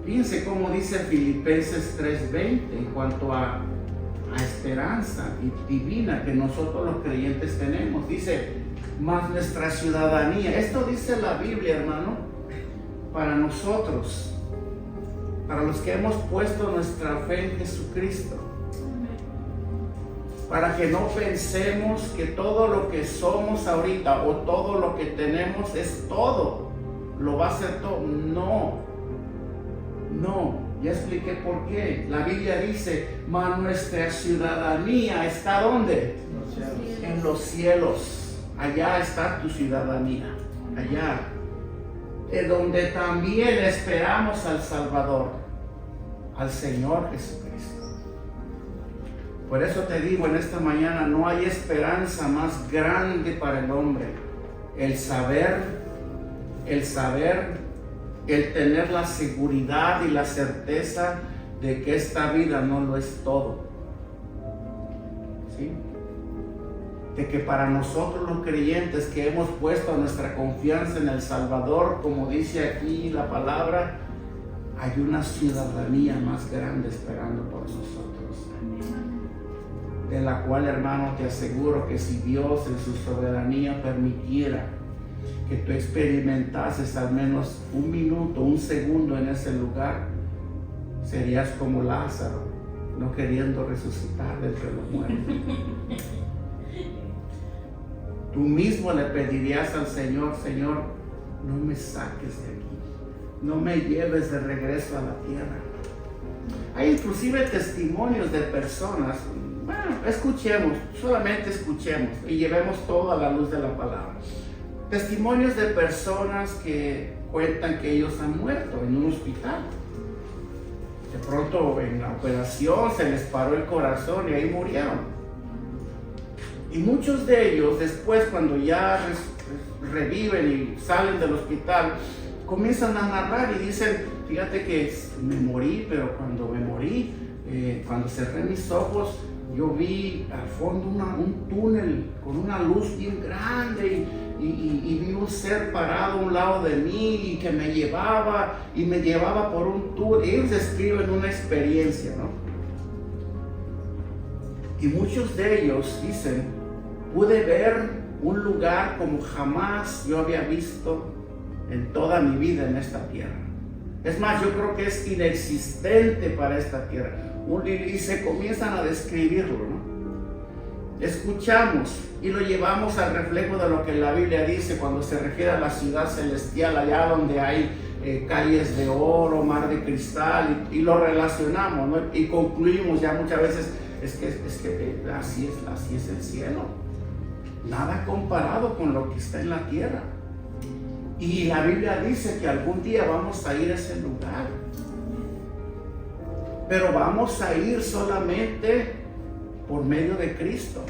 Fíjense cómo dice Filipenses 3:20 en cuanto a esperanza divina que nosotros los creyentes tenemos. Dice, más nuestra ciudadanía. Esto dice la Biblia, hermano, para nosotros, para los que hemos puesto nuestra fe en Jesucristo. Para que no pensemos que todo lo que somos ahorita o todo lo que tenemos es todo, lo va a ser todo. No, ya expliqué por qué. La Biblia dice, mas nuestra ciudadanía está ¿dónde? En los cielos. Allá está tu ciudadanía, allá, de donde también esperamos al Salvador, al Señor Jesucristo. Por eso te digo en esta mañana, no hay esperanza más grande para el hombre. El saber, el tener la seguridad y la certeza de que esta vida no lo es todo. ¿Sí? De que para nosotros los creyentes que hemos puesto nuestra confianza en el Salvador, como dice aquí la palabra, hay una ciudadanía más grande esperando por nosotros. De la cual, hermano, te aseguro que si Dios en su soberanía permitiera que tú experimentases al menos un minuto, un segundo en ese lugar, serías como Lázaro, no queriendo resucitar de entre los muertos. Tú mismo le pedirías al Señor, Señor, no me saques de aquí, no me lleves de regreso a la tierra. Hay inclusive testimonios de personas, bueno, escuchemos, solamente escuchemos y llevemos todo a la luz de la palabra. Testimonios de personas que cuentan que ellos han muerto en un hospital. De pronto en la operación se les paró el corazón y ahí murieron. Y muchos de ellos después, cuando ya reviven y salen del hospital, comienzan a narrar y dicen, fíjate que me morí, pero cuando me morí, cuando cerré mis ojos, yo vi al fondo un túnel con una luz bien grande y vi un ser parado a un lado de mí y que me llevaba por un túnel. Ellos describen una experiencia, ¿no? Y muchos de ellos dicen, pude ver un lugar como jamás yo había visto en toda mi vida en esta tierra. Es más, yo creo que es inexistente para esta tierra. Y se comienzan a describirlo, ¿no? Escuchamos y lo llevamos al reflejo de lo que la Biblia dice cuando se refiere a la ciudad celestial, allá donde hay calles de oro, mar de cristal, y lo relacionamos, ¿no? Y concluimos ya muchas veces, es que así es el cielo. Nada comparado con lo que está en la tierra. Y la Biblia dice que algún día vamos a ir a ese lugar. Pero vamos a ir solamente por medio de Cristo.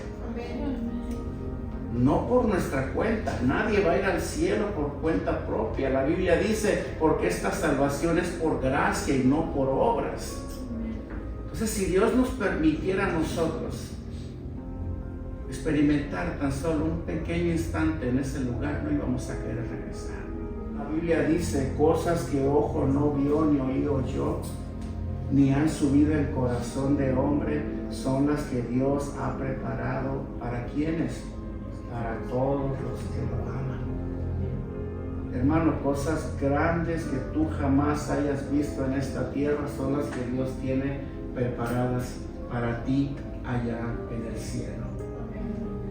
No por nuestra cuenta. Nadie va a ir al cielo por cuenta propia. La Biblia dice, porque esta salvación es por gracia y no por obras. Entonces, si Dios nos permitiera a nosotros experimentar tan solo un pequeño instante en ese lugar, no íbamos a querer regresar. La Biblia dice, cosas que ojo no vio ni oído oyó, ni han subido el corazón de hombre, son las que Dios ha preparado. ¿Para quiénes? Para todos los que lo aman. Hermano, cosas grandes que tú jamás hayas visto en esta tierra son las que Dios tiene preparadas para ti allá en el cielo.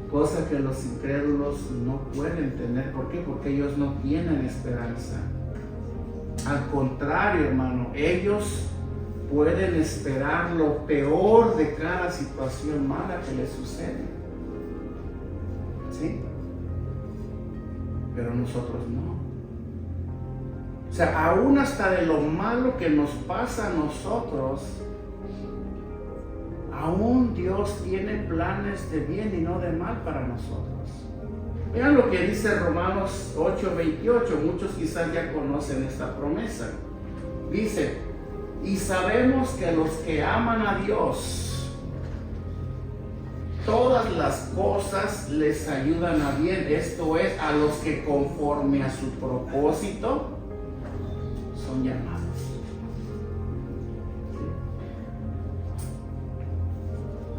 Cosa que los incrédulos no pueden tener. ¿Por qué? Porque ellos no tienen esperanza. Al contrario, hermano, ellos pueden esperar lo peor de cada situación mala que les sucede. ¿Sí? Pero nosotros no. O sea, aún hasta de lo malo que nos pasa a nosotros, aún Dios tiene planes de bien y no de mal para nosotros. Vean lo que dice Romanos 8:28. Muchos quizás ya conocen esta promesa. Dice, y sabemos que a los que aman a Dios, todas las cosas les ayudan a bien. Esto es, a los que conforme a su propósito son llamados.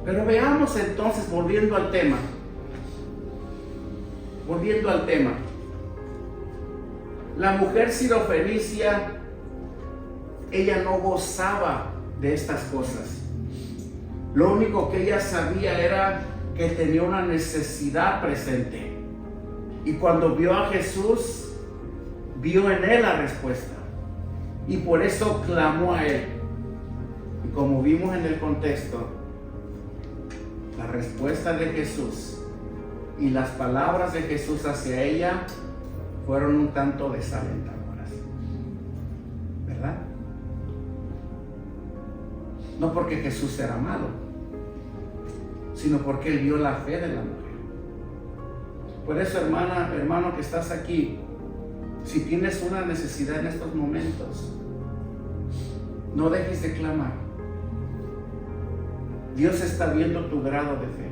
Pero veamos entonces, volviendo al tema. La mujer sirofenicia, ella no gozaba de estas cosas. Lo único que ella sabía era que tenía una necesidad presente. Y cuando vio a Jesús, vio en él la respuesta. Y por eso clamó a él. Y como vimos en el contexto, la respuesta de Jesús y las palabras de Jesús hacia ella fueron un tanto desalentadoras, ¿verdad? No porque Jesús era malo, sino porque él vio la fe de la mujer. Por eso, hermano que estás aquí, si tienes una necesidad en estos momentos, no dejes de clamar. Dios está viendo tu grado de fe.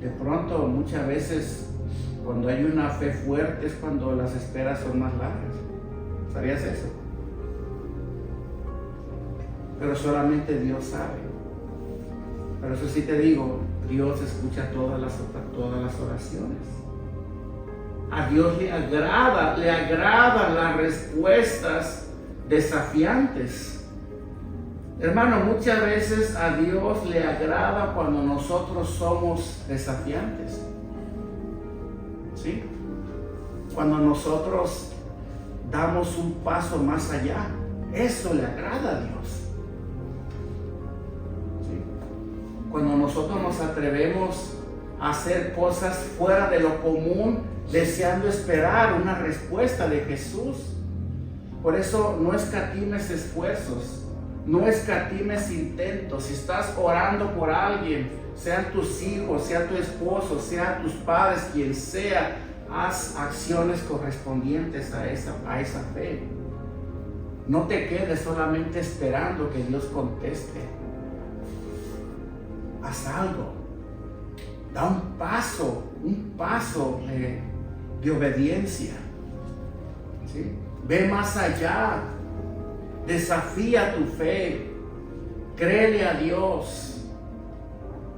De pronto, muchas veces, cuando hay una fe fuerte es cuando las esperas son más largas. ¿Sabías eso? Pero solamente Dios sabe. Pero eso sí te digo, Dios escucha todas las oraciones. A Dios le agradan las respuestas desafiantes. Hermano, muchas veces a Dios le agrada cuando nosotros somos desafiantes. ¿Sí? Cuando nosotros damos un paso más allá, eso le agrada a Dios. ¿Sí? Cuando nosotros nos atrevemos a hacer cosas fuera de lo común, deseando esperar una respuesta de Jesús. Por eso no escatimes esfuerzos. No escatimes intentos. Si estás orando por alguien, sean tus hijos, sea tu esposo, sea tus padres, quien sea, haz acciones correspondientes a esa fe. No te quedes solamente esperando que Dios conteste. Haz algo. Da un paso de obediencia. ¿Sí? Ve más allá. Desafía tu fe, créele a Dios,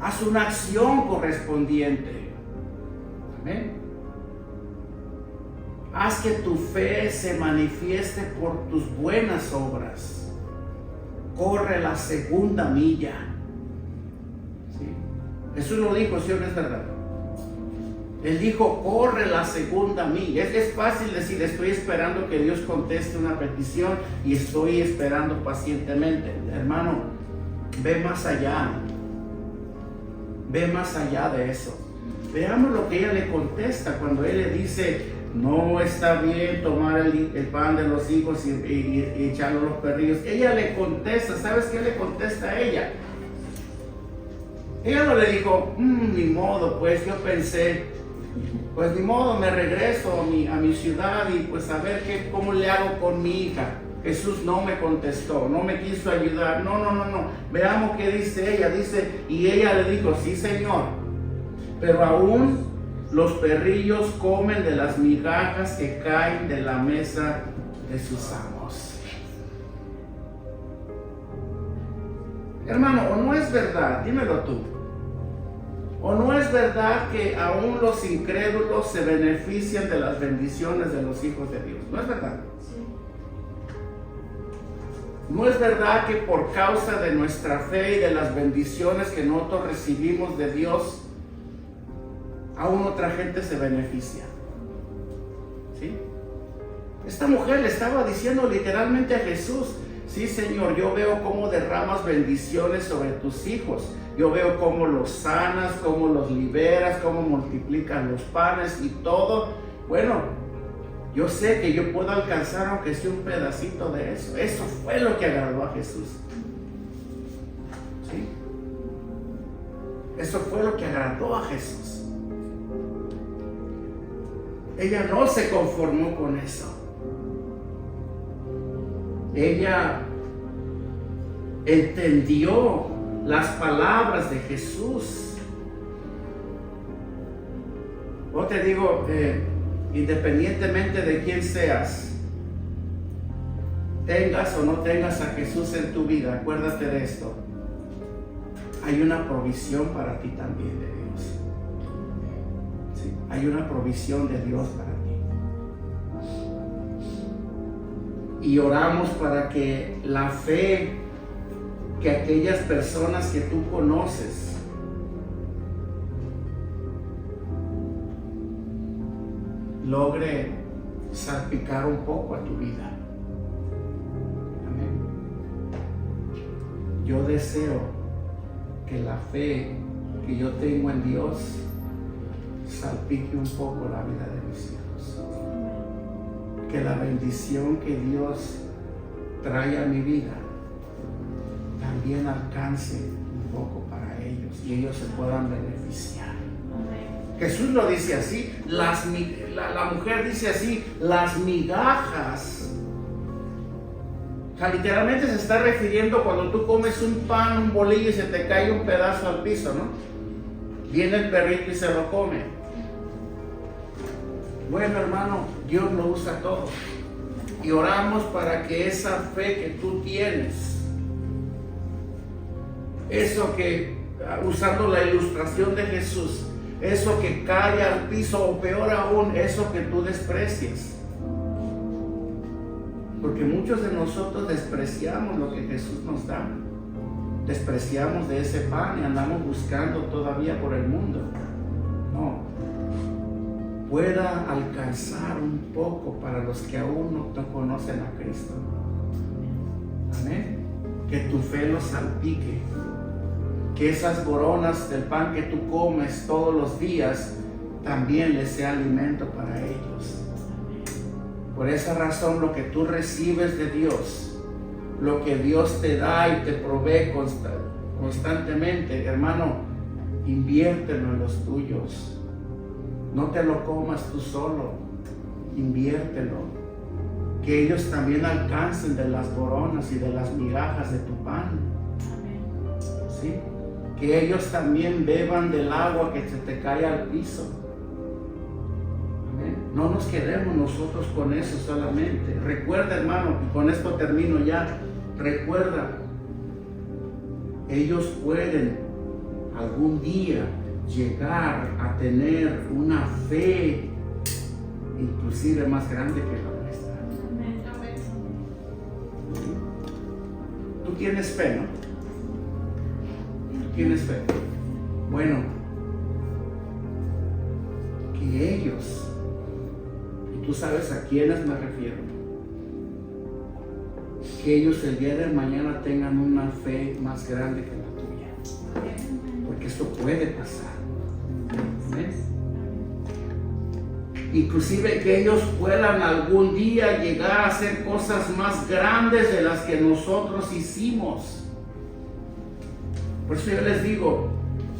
Haz una acción correspondiente. Amén. Haz que tu fe se manifieste por tus buenas obras. Corre la segunda milla. ¿Sí? Jesús lo dijo, ¿sí o no es verdad? Él dijo, corre la segunda milla. Es fácil decir, estoy esperando que Dios conteste una petición y estoy esperando pacientemente. Hermano, ve más allá. Ve más allá de eso. Veamos lo que ella le contesta cuando él le dice, no está bien tomar el pan de los hijos y echarlo a los perrillos. Ella le contesta, ¿sabes qué le contesta a ella? Ella no le dijo, ni modo, pues yo pensé, pues ni modo, me regreso a mi ciudad y pues a ver cómo le hago con mi hija. Jesús no me contestó, no me quiso ayudar. No. Veamos qué dice ella. Dice, y ella le dijo, sí, Señor, pero aún los perrillos comen de las migajas que caen de la mesa de sus amos. Hermano, ¿o no es verdad? Dímelo tú. ¿O no es verdad que aún los incrédulos se benefician de las bendiciones de los hijos de Dios? ¿No es verdad? ¿No es verdad que por causa de nuestra fe y de las bendiciones que nosotros recibimos de Dios, aún otra gente se beneficia? ¿Sí? Esta mujer le estaba diciendo literalmente a Jesús, sí, Señor, yo veo cómo derramas bendiciones sobre tus hijos. Yo veo cómo los sanas, cómo los liberas, cómo multiplican los panes y todo. Bueno, yo sé que yo puedo alcanzar aunque sea un pedacito de eso. Eso fue lo que agradó a Jesús. ¿Sí? Eso fue lo que agradó a Jesús. Ella no se conformó con eso. Ella entendió las palabras de Jesús. Yo te digo, independientemente de quién seas, tengas o no tengas a Jesús en tu vida, acuérdate de esto. Hay una provisión para ti también de Dios. ¿Sí? Hay una provisión de Dios para ti. Y oramos para que la fe que aquellas personas que tú conoces logre salpicar un poco a tu vida. Amén. Yo deseo que la fe que yo tengo en Dios salpique un poco la vida de mis hijos. Que la bendición que Dios trae a mi vida también alcance un poco para ellos y ellos se puedan beneficiar. Amén. Jesús lo dice así, la mujer dice así, las migajas. O sea, literalmente se está refiriendo cuando tú comes un pan, un bolillo y se te cae un pedazo al piso, ¿no? Viene el perrito y se lo come. Bueno, hermano, Dios lo usa todo. Y oramos para que esa fe que tú tienes, eso que, usando la ilustración de Jesús, eso que cae al piso, o peor aún, eso que tú desprecias. Porque muchos de nosotros despreciamos lo que Jesús nos da. Despreciamos de ese pan y andamos buscando todavía por el mundo. No. Pueda alcanzar un poco para los que aún no conocen a Cristo. Amén. Que tu fe los salpique. Que esas boronas del pan que tú comes todos los días también les sea alimento para ellos. Por esa razón, lo que tú recibes de Dios, lo que Dios te da y te provee constantemente, hermano, inviértelo en los tuyos. No te lo comas tú solo, inviértelo. Que ellos también alcancen de las boronas y de las migajas de tu pan. ¿Sí? Que ellos también beban del agua que se te cae al piso. Amén. No nos quedemos nosotros con eso solamente. Recuerda, hermano, y con esto termino ya. Recuerda, ellos pueden algún día llegar a tener una fe inclusive más grande que la nuestra. Tú tienes fe, ¿no? Tú tienes fe. Bueno, que ellos, y tú sabes a quiénes me refiero, que ellos el día de mañana tengan una fe más grande que la tuya, porque esto puede pasar. ¿Ves? Inclusive que ellos puedan algún día llegar a hacer cosas más grandes de las que nosotros hicimos. Por eso yo les digo,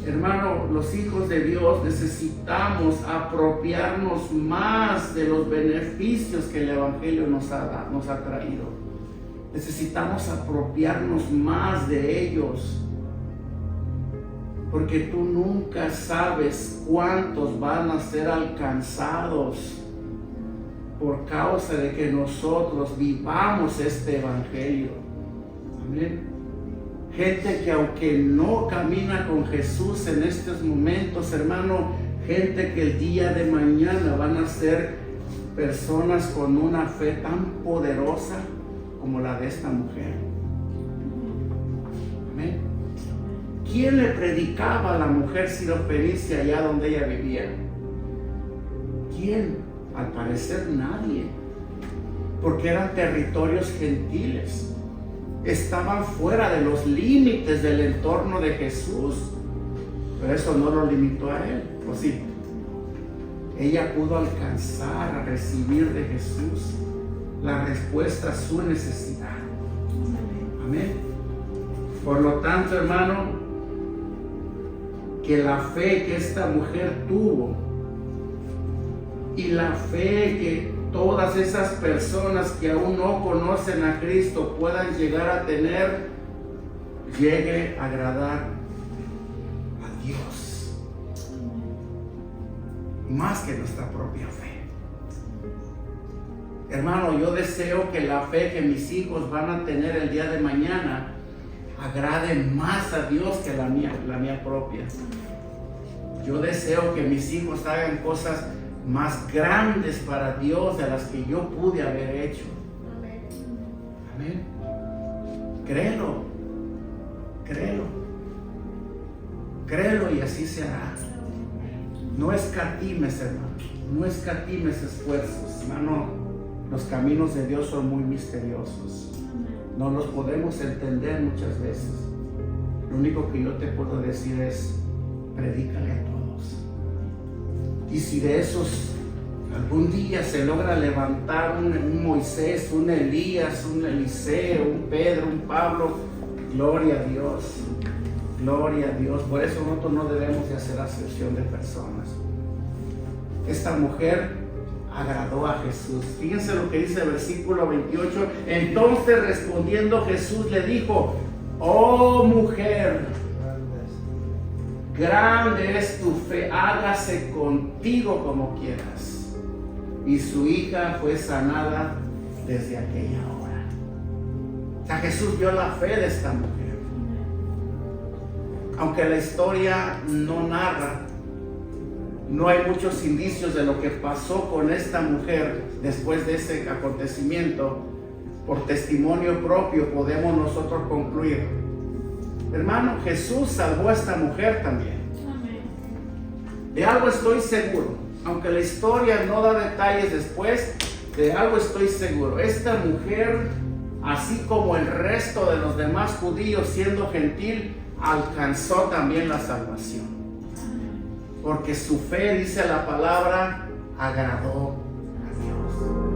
hermano, los hijos de Dios necesitamos apropiarnos más de los beneficios que el Evangelio nos ha traído. Necesitamos apropiarnos más de ellos, porque tú nunca sabes cuántos van a ser alcanzados por causa de que nosotros vivamos este Evangelio. Amén. Gente que aunque no camina con Jesús en estos momentos, hermano, gente que el día de mañana van a ser personas con una fe tan poderosa como la de esta mujer. Amén. ¿Quién le predicaba a la mujer sirofenicia allá donde ella vivía? ¿Quién? Al parecer nadie, porque eran territorios gentiles. Estaban fuera de los límites del entorno de Jesús, pero eso no lo limitó a él, ¿o sí? Ella pudo alcanzar a recibir de Jesús la respuesta a su necesidad. Amén. Por lo tanto, hermano, que la fe que esta mujer tuvo y la fe que todas esas personas que aún no conocen a Cristo puedan llegar a tener, llegue a agradar a Dios más que nuestra propia fe. Hermano, yo deseo que la fe que mis hijos van a tener el día de mañana agrade más a Dios que la mía propia. Yo deseo que mis hijos hagan cosas más grandes para Dios de las que yo pude haber hecho. Amén. Créelo, créelo, créelo y así se hará. No escatimes, hermano, no escatimes esfuerzos, hermano. Los caminos de Dios son muy misteriosos. No los podemos entender muchas veces. Lo único que yo te puedo decir es, predícale a todos. Y si de esos algún día se logra levantar un Moisés, un Elías, un Eliseo, un Pedro, un Pablo, gloria a Dios, gloria a Dios. Por eso nosotros no debemos de hacer acepción de personas. Esta mujer agradó a Jesús. Fíjense lo que dice el versículo 28. Entonces respondiendo Jesús le dijo: oh mujer, grande es tu fe, hágase contigo como quieras. Y su hija fue sanada desde aquella hora. O sea, Jesús vio la fe de esta mujer. Aunque la historia no narra, no hay muchos indicios de lo que pasó con esta mujer después de ese acontecimiento. Por testimonio propio podemos nosotros concluir, hermano, Jesús salvó a esta mujer también. De algo estoy seguro, aunque la historia no da detalles después, de algo estoy seguro. Esta mujer, así como el resto de los demás judíos siendo gentil, alcanzó también la salvación. Porque su fe, dice la palabra, agradó a Dios.